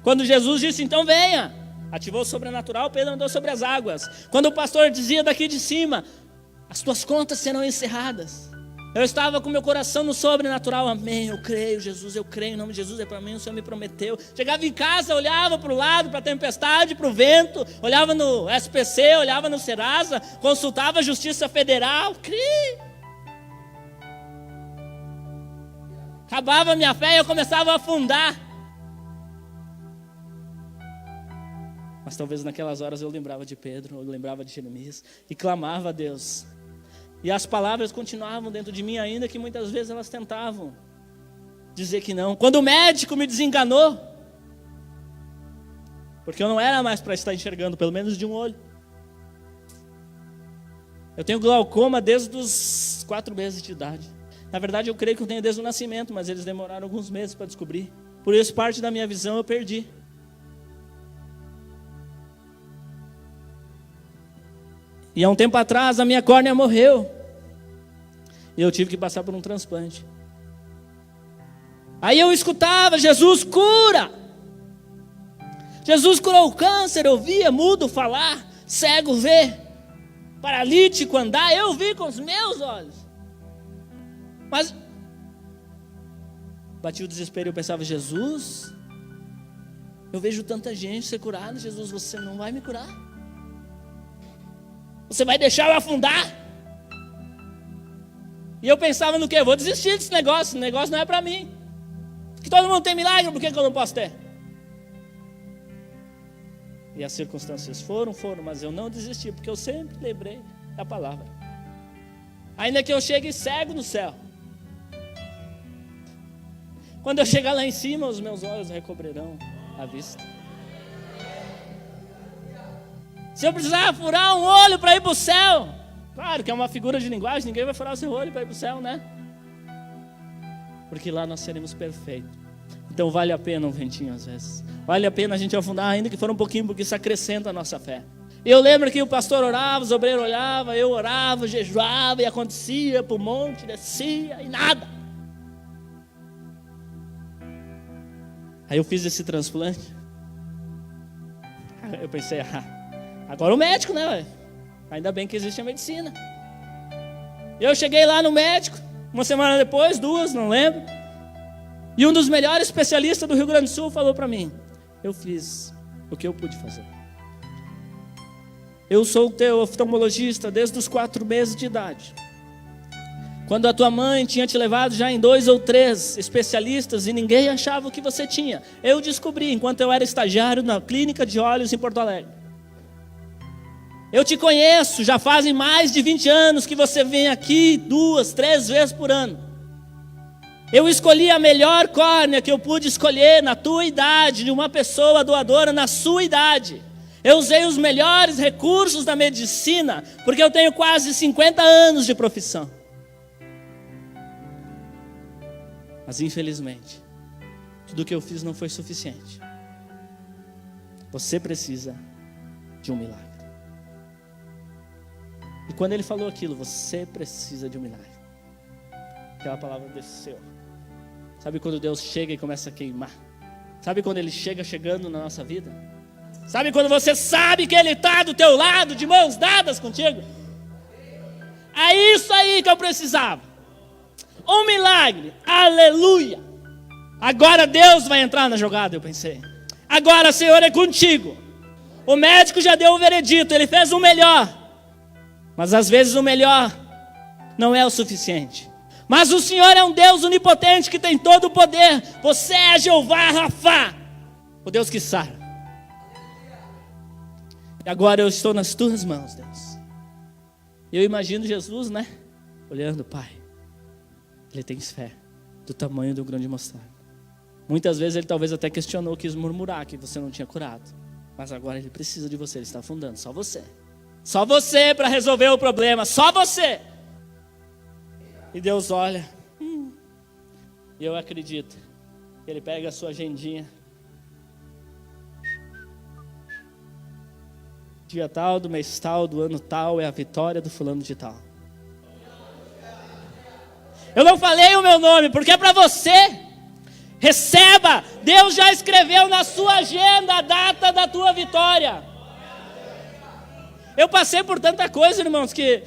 Quando Jesus disse: então venha, ativou o sobrenatural, Pedro andou sobre as águas. Quando o pastor dizia daqui de cima: as tuas contas serão encerradas, eu estava com meu coração no sobrenatural. Amém, eu creio, Jesus, eu creio, em nome de Jesus é para mim, o Senhor me prometeu. Chegava em casa, olhava para o lado, para a tempestade, para o vento, olhava no SPC, olhava no Serasa, consultava a Justiça Federal, criei. Acabava a minha fé e eu começava a afundar. Mas talvez naquelas horas eu lembrava de Pedro, eu lembrava de Jeremias e clamava a Deus. E as palavras continuavam dentro de mim, ainda que muitas vezes elas tentavam dizer que não. Quando o médico me desenganou, porque eu não era mais para estar enxergando, pelo menos de um olho. Eu tenho glaucoma desde os 4 meses de idade. Na verdade, eu creio que eu tenho desde o nascimento, mas eles demoraram alguns meses para descobrir. Por isso, parte da minha visão eu perdi. E há um tempo atrás, a minha córnea morreu. E eu tive que passar por um transplante. Aí eu escutava: Jesus cura. Jesus curou o câncer. Eu via mudo falar, cego ver, paralítico andar. Eu vi com os meus olhos. Mas bati o desespero e eu pensava: Jesus, eu vejo tanta gente ser curada. Jesus, você não vai me curar? Você vai deixar eu afundar? E eu pensava no quê? Eu vou desistir desse negócio. Esse negócio não é para mim. Que todo mundo tem milagre, por que eu não posso ter? E as circunstâncias foram, mas eu não desisti, porque eu sempre lembrei da palavra. Ainda que eu chegue cego no céu, quando eu chegar lá em cima, os meus olhos recobrirão a vista. Se eu precisar furar um olho para ir para o céu, claro que é uma figura de linguagem, ninguém vai furar o seu olho para ir para o céu, né? Porque lá nós seremos perfeitos. Então vale a pena um ventinho às vezes. Vale a pena a gente afundar, ainda que for um pouquinho, porque isso acrescenta a nossa fé. Eu lembro que o pastor orava, os obreiros olhavam, eu orava, jejuava, e acontecia, para o monte, descia e nada. Aí eu fiz esse transplante. Eu pensei: agora o médico, né, véio? Ainda bem que existe a medicina. Eu cheguei lá no médico, uma semana depois, 2, não lembro. E um dos melhores especialistas do Rio Grande do Sul falou para mim: eu fiz o que eu pude fazer. Eu sou o teu oftalmologista desde os 4 meses de idade. Quando a tua mãe tinha te levado já em 2 ou 3 especialistas e ninguém achava o que você tinha, eu descobri enquanto eu era estagiário na clínica de olhos em Porto Alegre. Eu te conheço, já fazem mais de 20 anos que você vem aqui 2, 3 vezes por ano. Eu escolhi a melhor córnea que eu pude escolher na tua idade, de uma pessoa doadora na sua idade. Eu usei os melhores recursos da medicina, porque eu tenho quase 50 anos de profissão. Mas infelizmente, tudo que eu fiz não foi suficiente. Você precisa de um milagre. E quando ele falou aquilo, você precisa de um milagre, aquela palavra desceu. Sabe quando Deus chega e começa a queimar? Sabe quando Ele chegando na nossa vida? Sabe quando você sabe que Ele está do teu lado, de mãos dadas contigo? É isso aí que eu precisava. Um milagre, aleluia. Agora Deus vai entrar na jogada, eu pensei. Agora, Senhor, é contigo. O médico já deu o veredito, ele fez o melhor. Mas às vezes o melhor não é o suficiente. Mas o Senhor é um Deus onipotente que tem todo o poder. Você é Jeová Rafá, o Deus que sara. E agora eu estou nas tuas mãos, Deus. Eu imagino Jesus, né? Olhando: Pai, ele tem fé do tamanho do grão de mostarda. Muitas vezes ele talvez até questionou, quis murmurar que você não tinha curado. Mas agora ele precisa de você, ele está afundando, só você. Só você para resolver o problema, só você. E Deus olha, e eu acredito que Ele pega a sua agendinha. Dia tal, do mês tal, do ano tal, é a vitória do fulano de tal. Eu não falei o meu nome, porque é para você. Receba, Deus já escreveu na sua agenda a data da tua vitória. Eu passei por tanta coisa, irmãos, que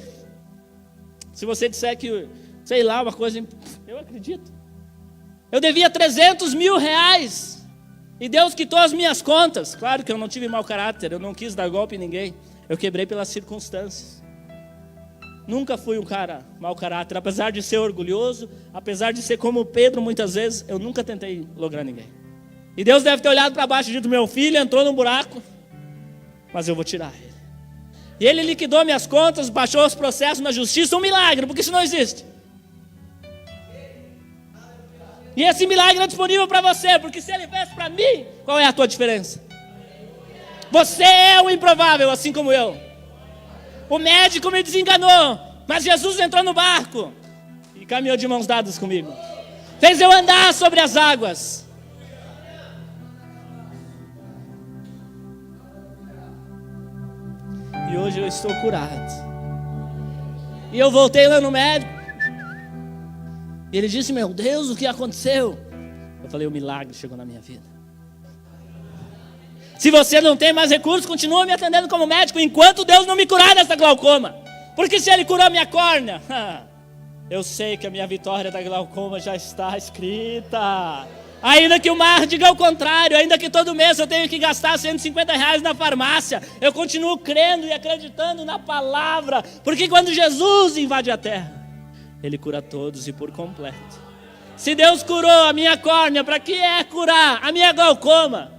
se você disser que, sei lá, uma coisa, eu acredito. Eu devia 300 mil reais e Deus quitou as minhas contas. Claro que eu não tive mau caráter, eu não quis dar golpe em ninguém. Eu quebrei pelas circunstâncias. Nunca fui um cara mau caráter, apesar de ser orgulhoso, apesar de ser como Pedro muitas vezes, eu nunca tentei lograr ninguém. E Deus deve ter olhado para baixo e dito: meu filho entrou num buraco, mas eu vou tirar ele. E Ele liquidou minhas contas, baixou os processos na justiça, um milagre, porque isso não existe. E esse milagre é disponível para você, porque se Ele fez para mim, qual é a tua diferença? Você é o improvável, assim como eu. O médico me desenganou, mas Jesus entrou no barco. e caminhou de mãos dadas comigo. Fez eu andar sobre as águas. E hoje eu estou curado. E eu voltei lá no médico. E ele disse: meu Deus, o que aconteceu? Eu falei: o milagre chegou na minha vida. Se você não tem mais recursos, continua me atendendo como médico, enquanto Deus não me curar dessa glaucoma. Porque se Ele curou minha córnea, eu sei que a minha vitória da glaucoma já está escrita. Ainda que o mar diga o contrário, ainda que todo mês eu tenha que gastar R$150 na farmácia, eu continuo crendo e acreditando na palavra. Porque quando Jesus invade a terra, Ele cura todos e por completo. Se Deus curou a minha córnea, para que é curar a minha glaucoma?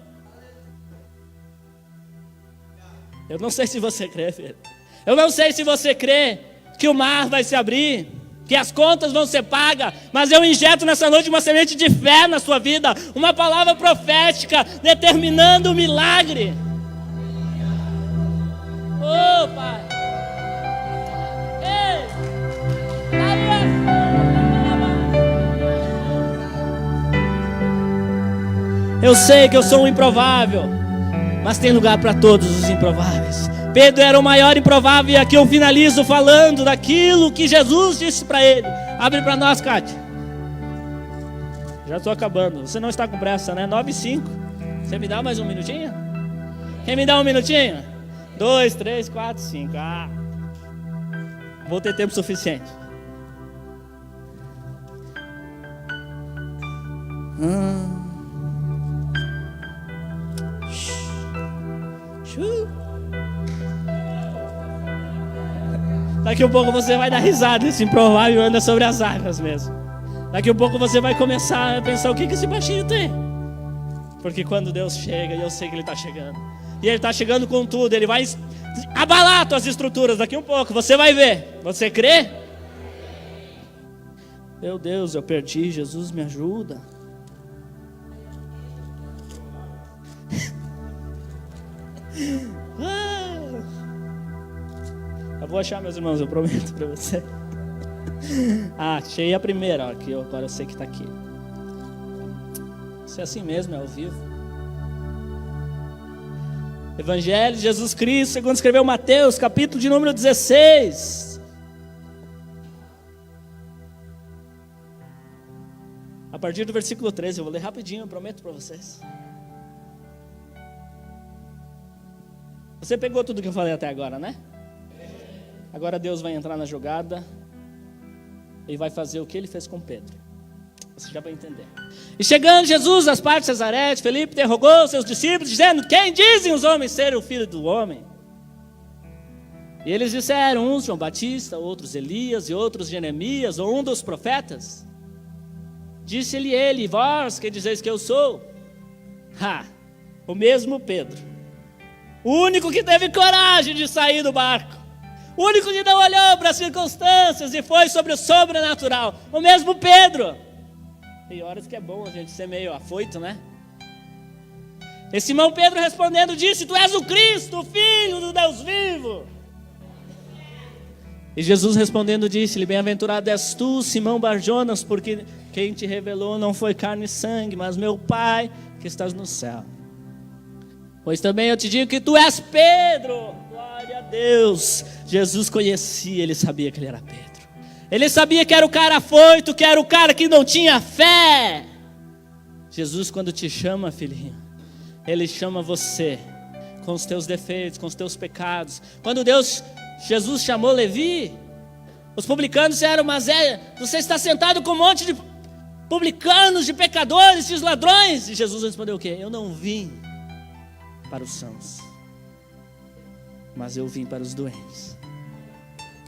Eu não sei se você crê, filho. Eu não sei se você crê que o mar vai se abrir, que as contas vão ser pagas, mas eu injeto nessa noite uma semente de fé na sua vida, uma palavra profética determinando o milagre. Oh, Pai. Ei. Eu sei que eu sou um improvável, mas tem lugar para todos os improváveis. Pedro era o maior improvável, e aqui eu finalizo falando daquilo que Jesus disse para ele. Abre para nós, Cátia. Já estou acabando. Você não está com pressa, né? 9:05. Você me dá mais um minutinho? Quem me dá um minutinho? 2, 3, 4, 5. Vou ter tempo suficiente. Daqui a pouco você vai dar risada. Esse improvável anda sobre as águas mesmo. Daqui a pouco você vai começar a pensar: o que esse baixinho tem? Porque quando Deus chega, e eu sei que Ele está chegando, e Ele está chegando com tudo, Ele vai abalar tuas estruturas. Daqui a pouco você vai ver. Você crê? Meu Deus, eu perdi. Jesus, me ajuda. Eu vou achar, meus irmãos, eu prometo para você. Achei a primeira, ó, que agora eu sei que está aqui. Isso é assim mesmo, é ao vivo. Evangelho de Jesus Cristo, segundo escreveu Mateus, capítulo de número 16. A partir do versículo 13, eu vou ler rapidinho, eu prometo para vocês. Você pegou tudo que eu falei até agora, né? Agora Deus vai entrar na jogada e vai fazer o que Ele fez com Pedro. Você já vai entender. E chegando Jesus às partes de Cesaré, Felipe interrogou seus discípulos, dizendo: quem dizem os homens ser o Filho do Homem? E eles disseram: uns João Batista, outros Elias, e outros Jeremias, ou um dos profetas. Disse-lhe ele: vós que dizeis que eu sou? O mesmo Pedro, o único que teve coragem de sair do barco, o único que não olhou para as circunstâncias e foi sobre o sobrenatural, o mesmo Pedro. Tem horas que é bom a gente ser meio afoito, né? E Simão Pedro respondendo disse: tu és o Cristo, o Filho do Deus vivo. E Jesus respondendo disse-lhe: bem-aventurado és tu, Simão Barjonas, porque quem te revelou não foi carne e sangue, mas meu Pai que estás no céu. Pois também eu te digo que tu és Pedro. Glória a Deus. Jesus conhecia, Ele sabia que ele era Pedro. Ele sabia que era o cara afoito, que era o cara que não tinha fé. Jesus, quando te chama, filhinho, Ele chama você com os teus defeitos, com os teus pecados. Quando Jesus chamou Levi, os publicanos disseram: mas você está sentado com um monte de publicanos, de pecadores, de ladrões. E Jesus respondeu o quê? Eu não vim para os sãos, mas eu vim para os doentes,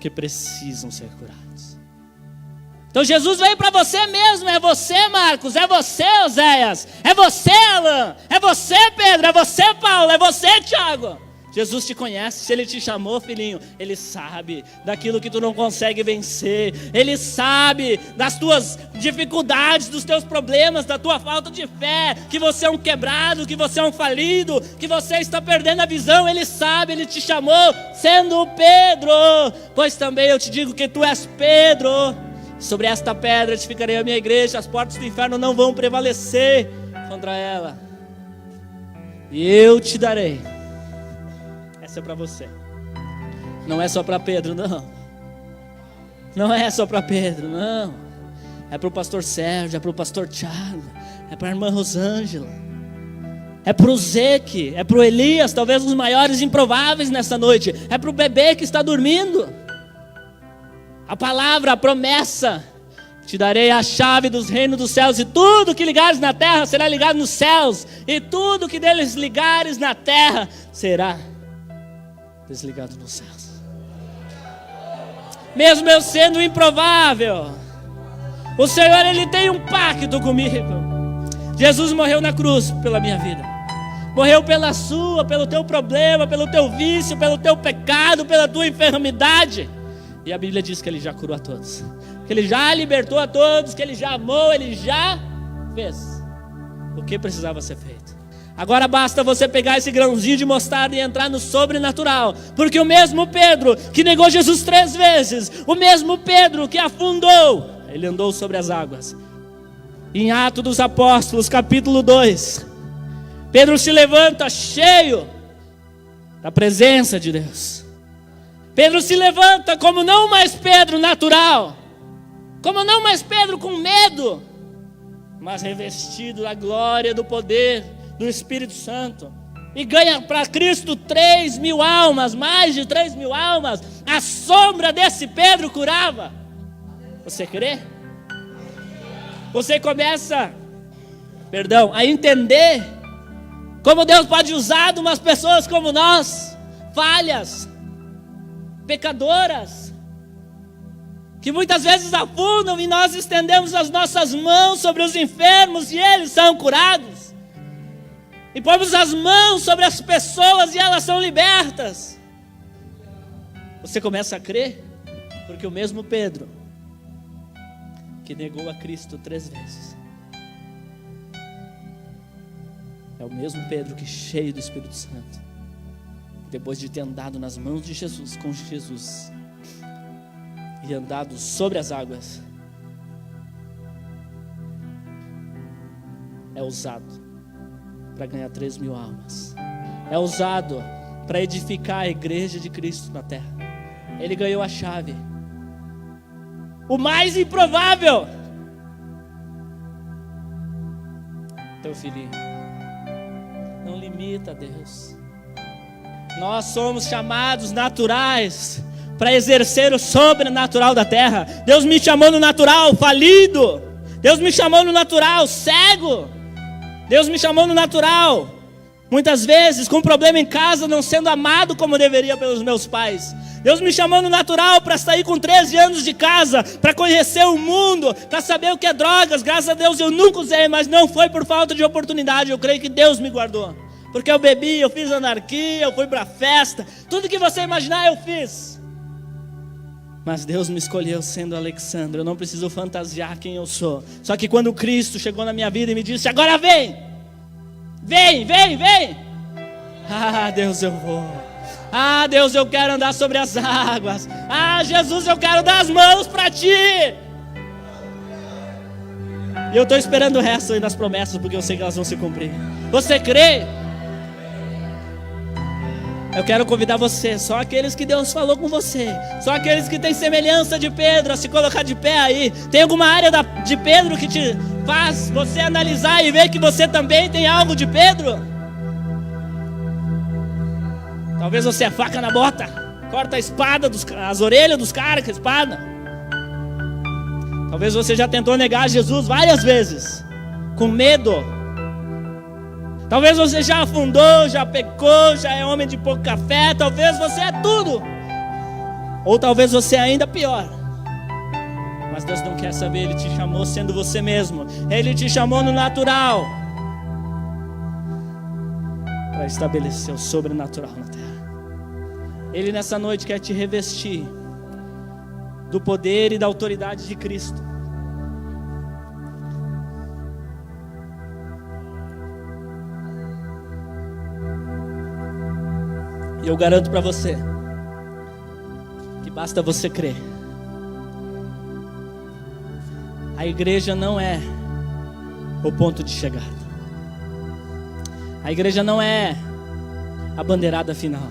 que precisam ser curados. Então Jesus veio para você mesmo. É você, Marcos, é você, Oséias, é você, Alan, é você, Pedro, é você, Paulo, é você, Tiago. Jesus te conhece. Se Ele te chamou, filhinho, Ele sabe daquilo que tu não consegue vencer. Ele sabe das tuas dificuldades, dos teus problemas, da tua falta de fé, que você é um quebrado, que você é um falido, que você está perdendo a visão. Ele sabe, Ele te chamou sendo Pedro. Pois também eu te digo que tu és Pedro, Sobre esta pedra edificarei a minha igreja, as portas do inferno não vão prevalecer contra ela. E eu te darei. Essa é para você. Não é só para Pedro, não. Não é só para Pedro, não. É para o pastor Sérgio, é para o pastor Thiago, é para a irmã Rosângela, é para o Zeque, é para o Elias, talvez os maiores improváveis nessa noite. É para o bebê que está dormindo. A palavra, a promessa: te darei a chave dos reinos dos céus, e tudo que ligares na terra será ligado nos céus, e tudo que deles ligares na terra será desligado nos céus. Mesmo eu sendo improvável, o Senhor, Ele tem um pacto comigo. Jesus morreu na cruz pela minha vida, morreu pela sua, pelo teu problema, pelo teu vício, pelo teu pecado, pela tua enfermidade. E a Bíblia diz que Ele já curou a todos, que Ele já libertou a todos, que Ele já amou, Ele já fez o que precisava ser feito. Agora basta você pegar esse grãozinho de mostarda e entrar no sobrenatural, porque o mesmo Pedro que negou Jesus 3 vezes, o mesmo Pedro que afundou, ele andou sobre as águas. Em Atos dos Apóstolos, capítulo 2, Pedro se levanta cheio da presença de Deus. Pedro se levanta como não mais Pedro natural, como não mais Pedro com medo, mas revestido da glória, do poder do Espírito Santo, e ganha para Cristo 3.000 almas, mais de 3.000 almas. A sombra desse Pedro curava. Você crê? Você começa, a entender como Deus pode usar umas pessoas como nós, falhas, pecadoras, que muitas vezes afundam, e nós estendemos as nossas mãos sobre os enfermos e eles são curados. E pomos as mãos sobre as pessoas e elas são libertas. Você começa a crer, porque o mesmo Pedro que negou a Cristo 3 vezes é o mesmo Pedro que, cheio do Espírito Santo, depois de ter andado nas mãos de Jesus, com Jesus, e andado sobre as águas, é usado para ganhar 3.000 almas. É usado para edificar a igreja de Cristo na terra. Ele ganhou a chave. O mais improvável. Teu filhinho, não limita a Deus. Nós somos chamados naturais para exercer o sobrenatural da terra. Deus me chamou no natural falido. Deus me chamou no natural cego. Deus me chamou no natural, muitas vezes com problema em casa, não sendo amado como deveria pelos meus pais. Deus me chamou no natural para sair com 13 anos de casa, para conhecer o mundo, para saber o que é drogas. Graças a Deus eu nunca usei, mas não foi por falta de oportunidade. Eu creio que Deus me guardou, porque eu bebi, eu fiz anarquia, eu fui para festa, tudo que você imaginar eu fiz. Mas Deus me escolheu sendo Alexandre. Eu não preciso fantasiar quem eu sou. Só que quando Cristo chegou na minha vida e me disse: agora vem, vem, vem, vem. Ah, Deus, eu vou. Ah, Deus, eu quero andar sobre as águas. Ah, Jesus, eu quero dar as mãos para Ti. E eu estou esperando o resto aí das promessas, porque eu sei que elas vão se cumprir. Você crê? Eu quero convidar você, só aqueles que Deus falou com você, só aqueles que têm semelhança de Pedro, a se colocar de pé aí. Tem alguma área de Pedro que te faz você analisar e ver que você também tem algo de Pedro? Talvez você é faca na bota, corta a espada, as orelhas dos caras com a espada. Talvez você já tentou negar Jesus várias vezes, com medo. Talvez você já afundou, já pecou, já é homem de pouco café. Talvez você é tudo. Ou talvez você é ainda pior. Mas Deus não quer saber, Ele te chamou sendo você mesmo. Ele te chamou no natural para estabelecer o sobrenatural na terra. Ele nessa noite quer te revestir do poder e da autoridade de Cristo. E eu garanto para você que basta você crer. A igreja não é o ponto de chegada. A igreja não é a bandeirada final.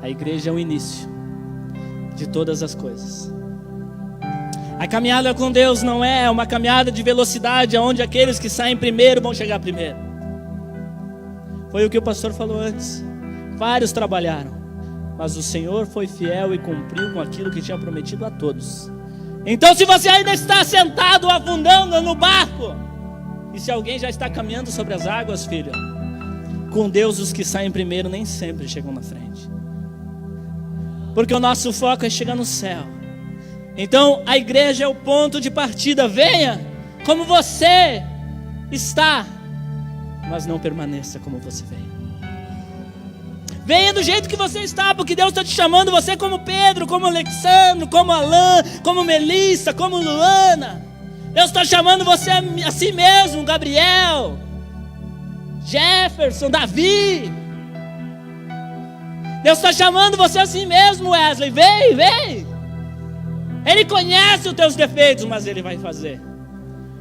A igreja é o início de todas as coisas. A caminhada com Deus não é uma caminhada de velocidade, onde aqueles que saem primeiro vão chegar primeiro. Foi o que o pastor falou antes. Vários trabalharam, mas o Senhor foi fiel e cumpriu com aquilo que tinha prometido a todos. Então, se você ainda está sentado afundando no barco, e se alguém já está caminhando sobre as águas, filho, com Deus os que saem primeiro nem sempre chegam na frente, porque o nosso foco é chegar no céu. Então a igreja é o ponto de partida. Venha como você está, mas não permaneça como você veio. Venha do jeito que você está, porque Deus está te chamando você como Pedro, como Alexandre, como Alain, como Melissa, como Luana. Deus está chamando você a si mesmo, Gabriel, Jefferson, Davi. Deus está chamando você a si mesmo, Wesley. Vem, vem. Ele conhece os teus defeitos, mas Ele vai fazer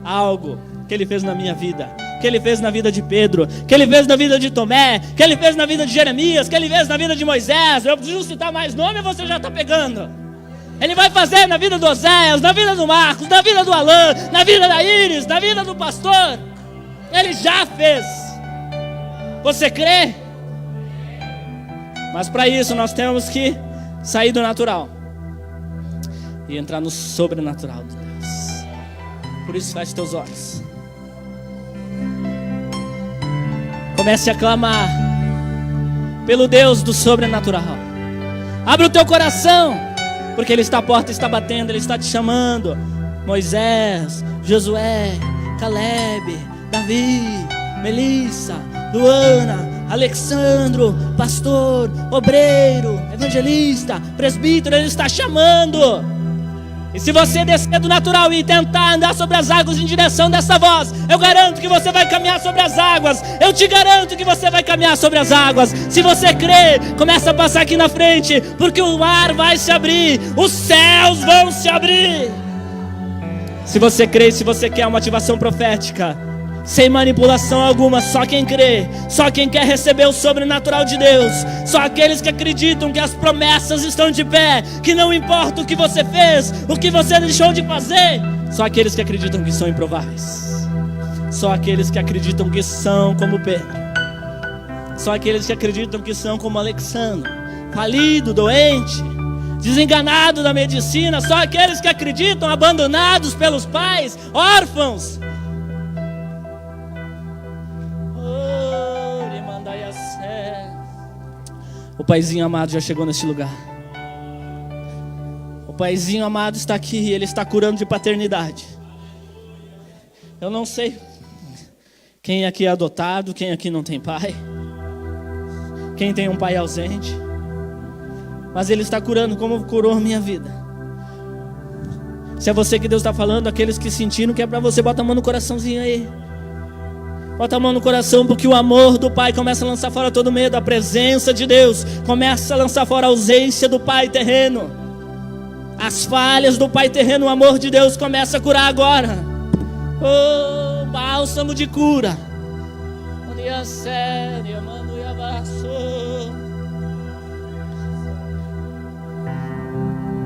algo que Ele fez na minha vida, que Ele fez na vida de Pedro, que Ele fez na vida de Tomé, que Ele fez na vida de Jeremias, que Ele fez na vida de Moisés. Eu preciso citar mais nome ou você já está pegando? Ele vai fazer na vida do Oséias, na vida do Marcos, na vida do Alain, na vida da Iris, na vida do pastor. Ele já fez. Você crê? Mas para isso nós temos que sair do natural e entrar no sobrenatural de Deus. Por isso feche teus olhos. Comece a clamar pelo Deus do sobrenatural. Abre o teu coração, porque Ele está à porta, está batendo, Ele está te chamando. Moisés, Josué, Caleb, Davi, Melissa, Luana, Alexandro, pastor, obreiro, evangelista, presbítero, Ele está chamando. E se você descer do natural e tentar andar sobre as águas em direção dessa voz, eu garanto que você vai caminhar sobre as águas. Eu te garanto que você vai caminhar sobre as águas. Se você crê, começa a passar aqui na frente, porque o mar vai se abrir, os céus vão se abrir. Se você crê, se você quer uma ativação profética, sem manipulação alguma, só quem crê, só quem quer receber o sobrenatural de Deus, só aqueles que acreditam que as promessas estão de pé, que não importa o que você fez, o que você deixou de fazer, só aqueles que acreditam que são improváveis, só aqueles que acreditam que são como Pedro, só aqueles que acreditam que são como Alexandre, falido, doente, desenganado da medicina, só aqueles que acreditam, abandonados pelos pais, órfãos. O Paizinho amado já chegou neste lugar. O Paizinho amado está aqui, Ele está curando de paternidade. Eu não sei quem aqui é adotado, quem aqui não tem pai, quem tem um pai ausente, mas Ele está curando como curou a minha vida. Se é você que Deus está falando, aqueles que sentiram que é para você, bota a mão no coraçãozinho aí. Bota a mão no coração, porque o amor do Pai começa a lançar fora todo medo. A presença de Deus começa a lançar fora a ausência do Pai terreno, as falhas do Pai terreno. O amor de Deus começa a curar agora. Oh, bálsamo de cura.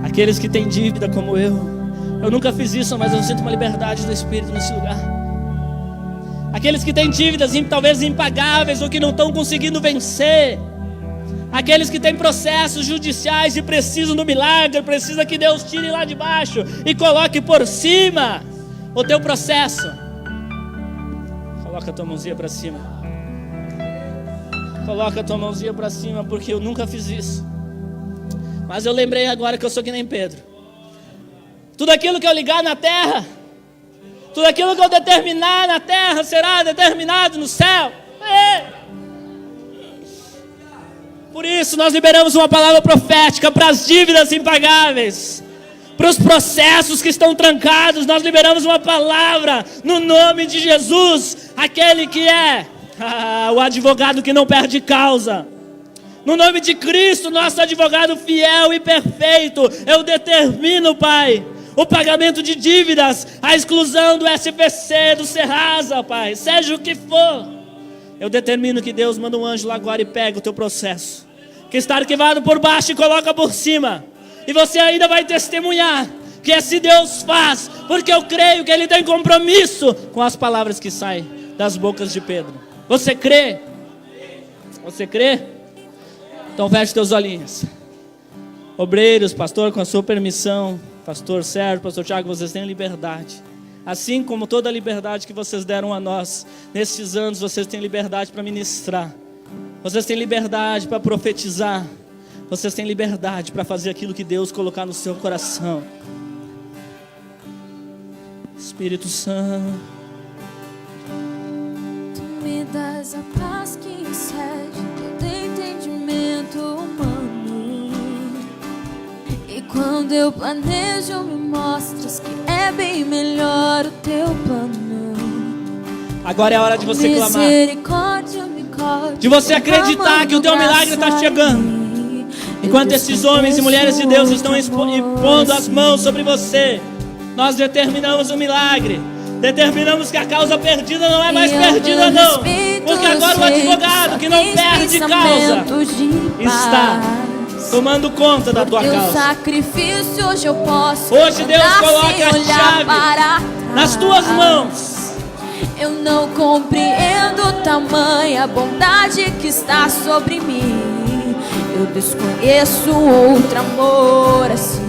Aqueles que têm dívida como eu nunca fiz isso, mas eu sinto uma liberdade do Espírito nesse lugar. Aqueles que têm dívidas talvez impagáveis ou que não estão conseguindo vencer. Aqueles que têm processos judiciais e precisam do milagre, precisa que Deus tire lá de baixo e coloque por cima o teu processo. Coloca a tua mãozinha para cima. Coloca a tua mãozinha para cima, porque eu nunca fiz isso. Mas eu lembrei agora que eu sou que nem Pedro. Tudo aquilo que eu ligar na terra, tudo aquilo que eu determinar na terra será determinado no céu. Por isso nós liberamos uma palavra profética para as dívidas impagáveis, para os processos que estão trancados. Nós liberamos uma palavra no nome de Jesus, aquele que é o advogado que não perde causa. No nome de Cristo, nosso advogado fiel e perfeito, eu determino, Pai, o pagamento de dívidas, a exclusão do SPC, do Serasa, Pai, seja o que for. Eu determino que Deus manda um anjo lá agora e pega o teu processo, que está arquivado por baixo, e coloca por cima. E você ainda vai testemunhar que esse Deus faz, porque eu creio que Ele tem compromisso com as palavras que saem das bocas de Pedro. Você crê? Você crê? Então feche teus olhinhos. Obreiros, pastor, com a sua permissão, pastor Sérgio, pastor Tiago, vocês têm liberdade. Assim como toda a liberdade que vocês deram a nós nesses anos, vocês têm liberdade para ministrar. Vocês têm liberdade para profetizar. Vocês têm liberdade para fazer aquilo que Deus colocar no seu coração. Espírito Santo, Tu me das a paz que excede todo entendimento humano. E quando eu planejo, me mostras que é bem melhor o teu plano. agora é a hora de você clamar, Misericórdia, misericórdia, de você acreditar que o teu milagre está chegando. Enquanto esses homens e mulheres de Deus estão impondo as mãos sobre você, nós determinamos o milagre. Determinamos que a causa perdida não é mais perdida não, porque agora o advogado que não perde causa está tomando conta da tua causa. Sacrifício, hoje eu posso. Hoje Deus coloca a chave nas tuas mãos. Eu não compreendo tamanha bondade que está sobre mim. Eu desconheço outro amor assim.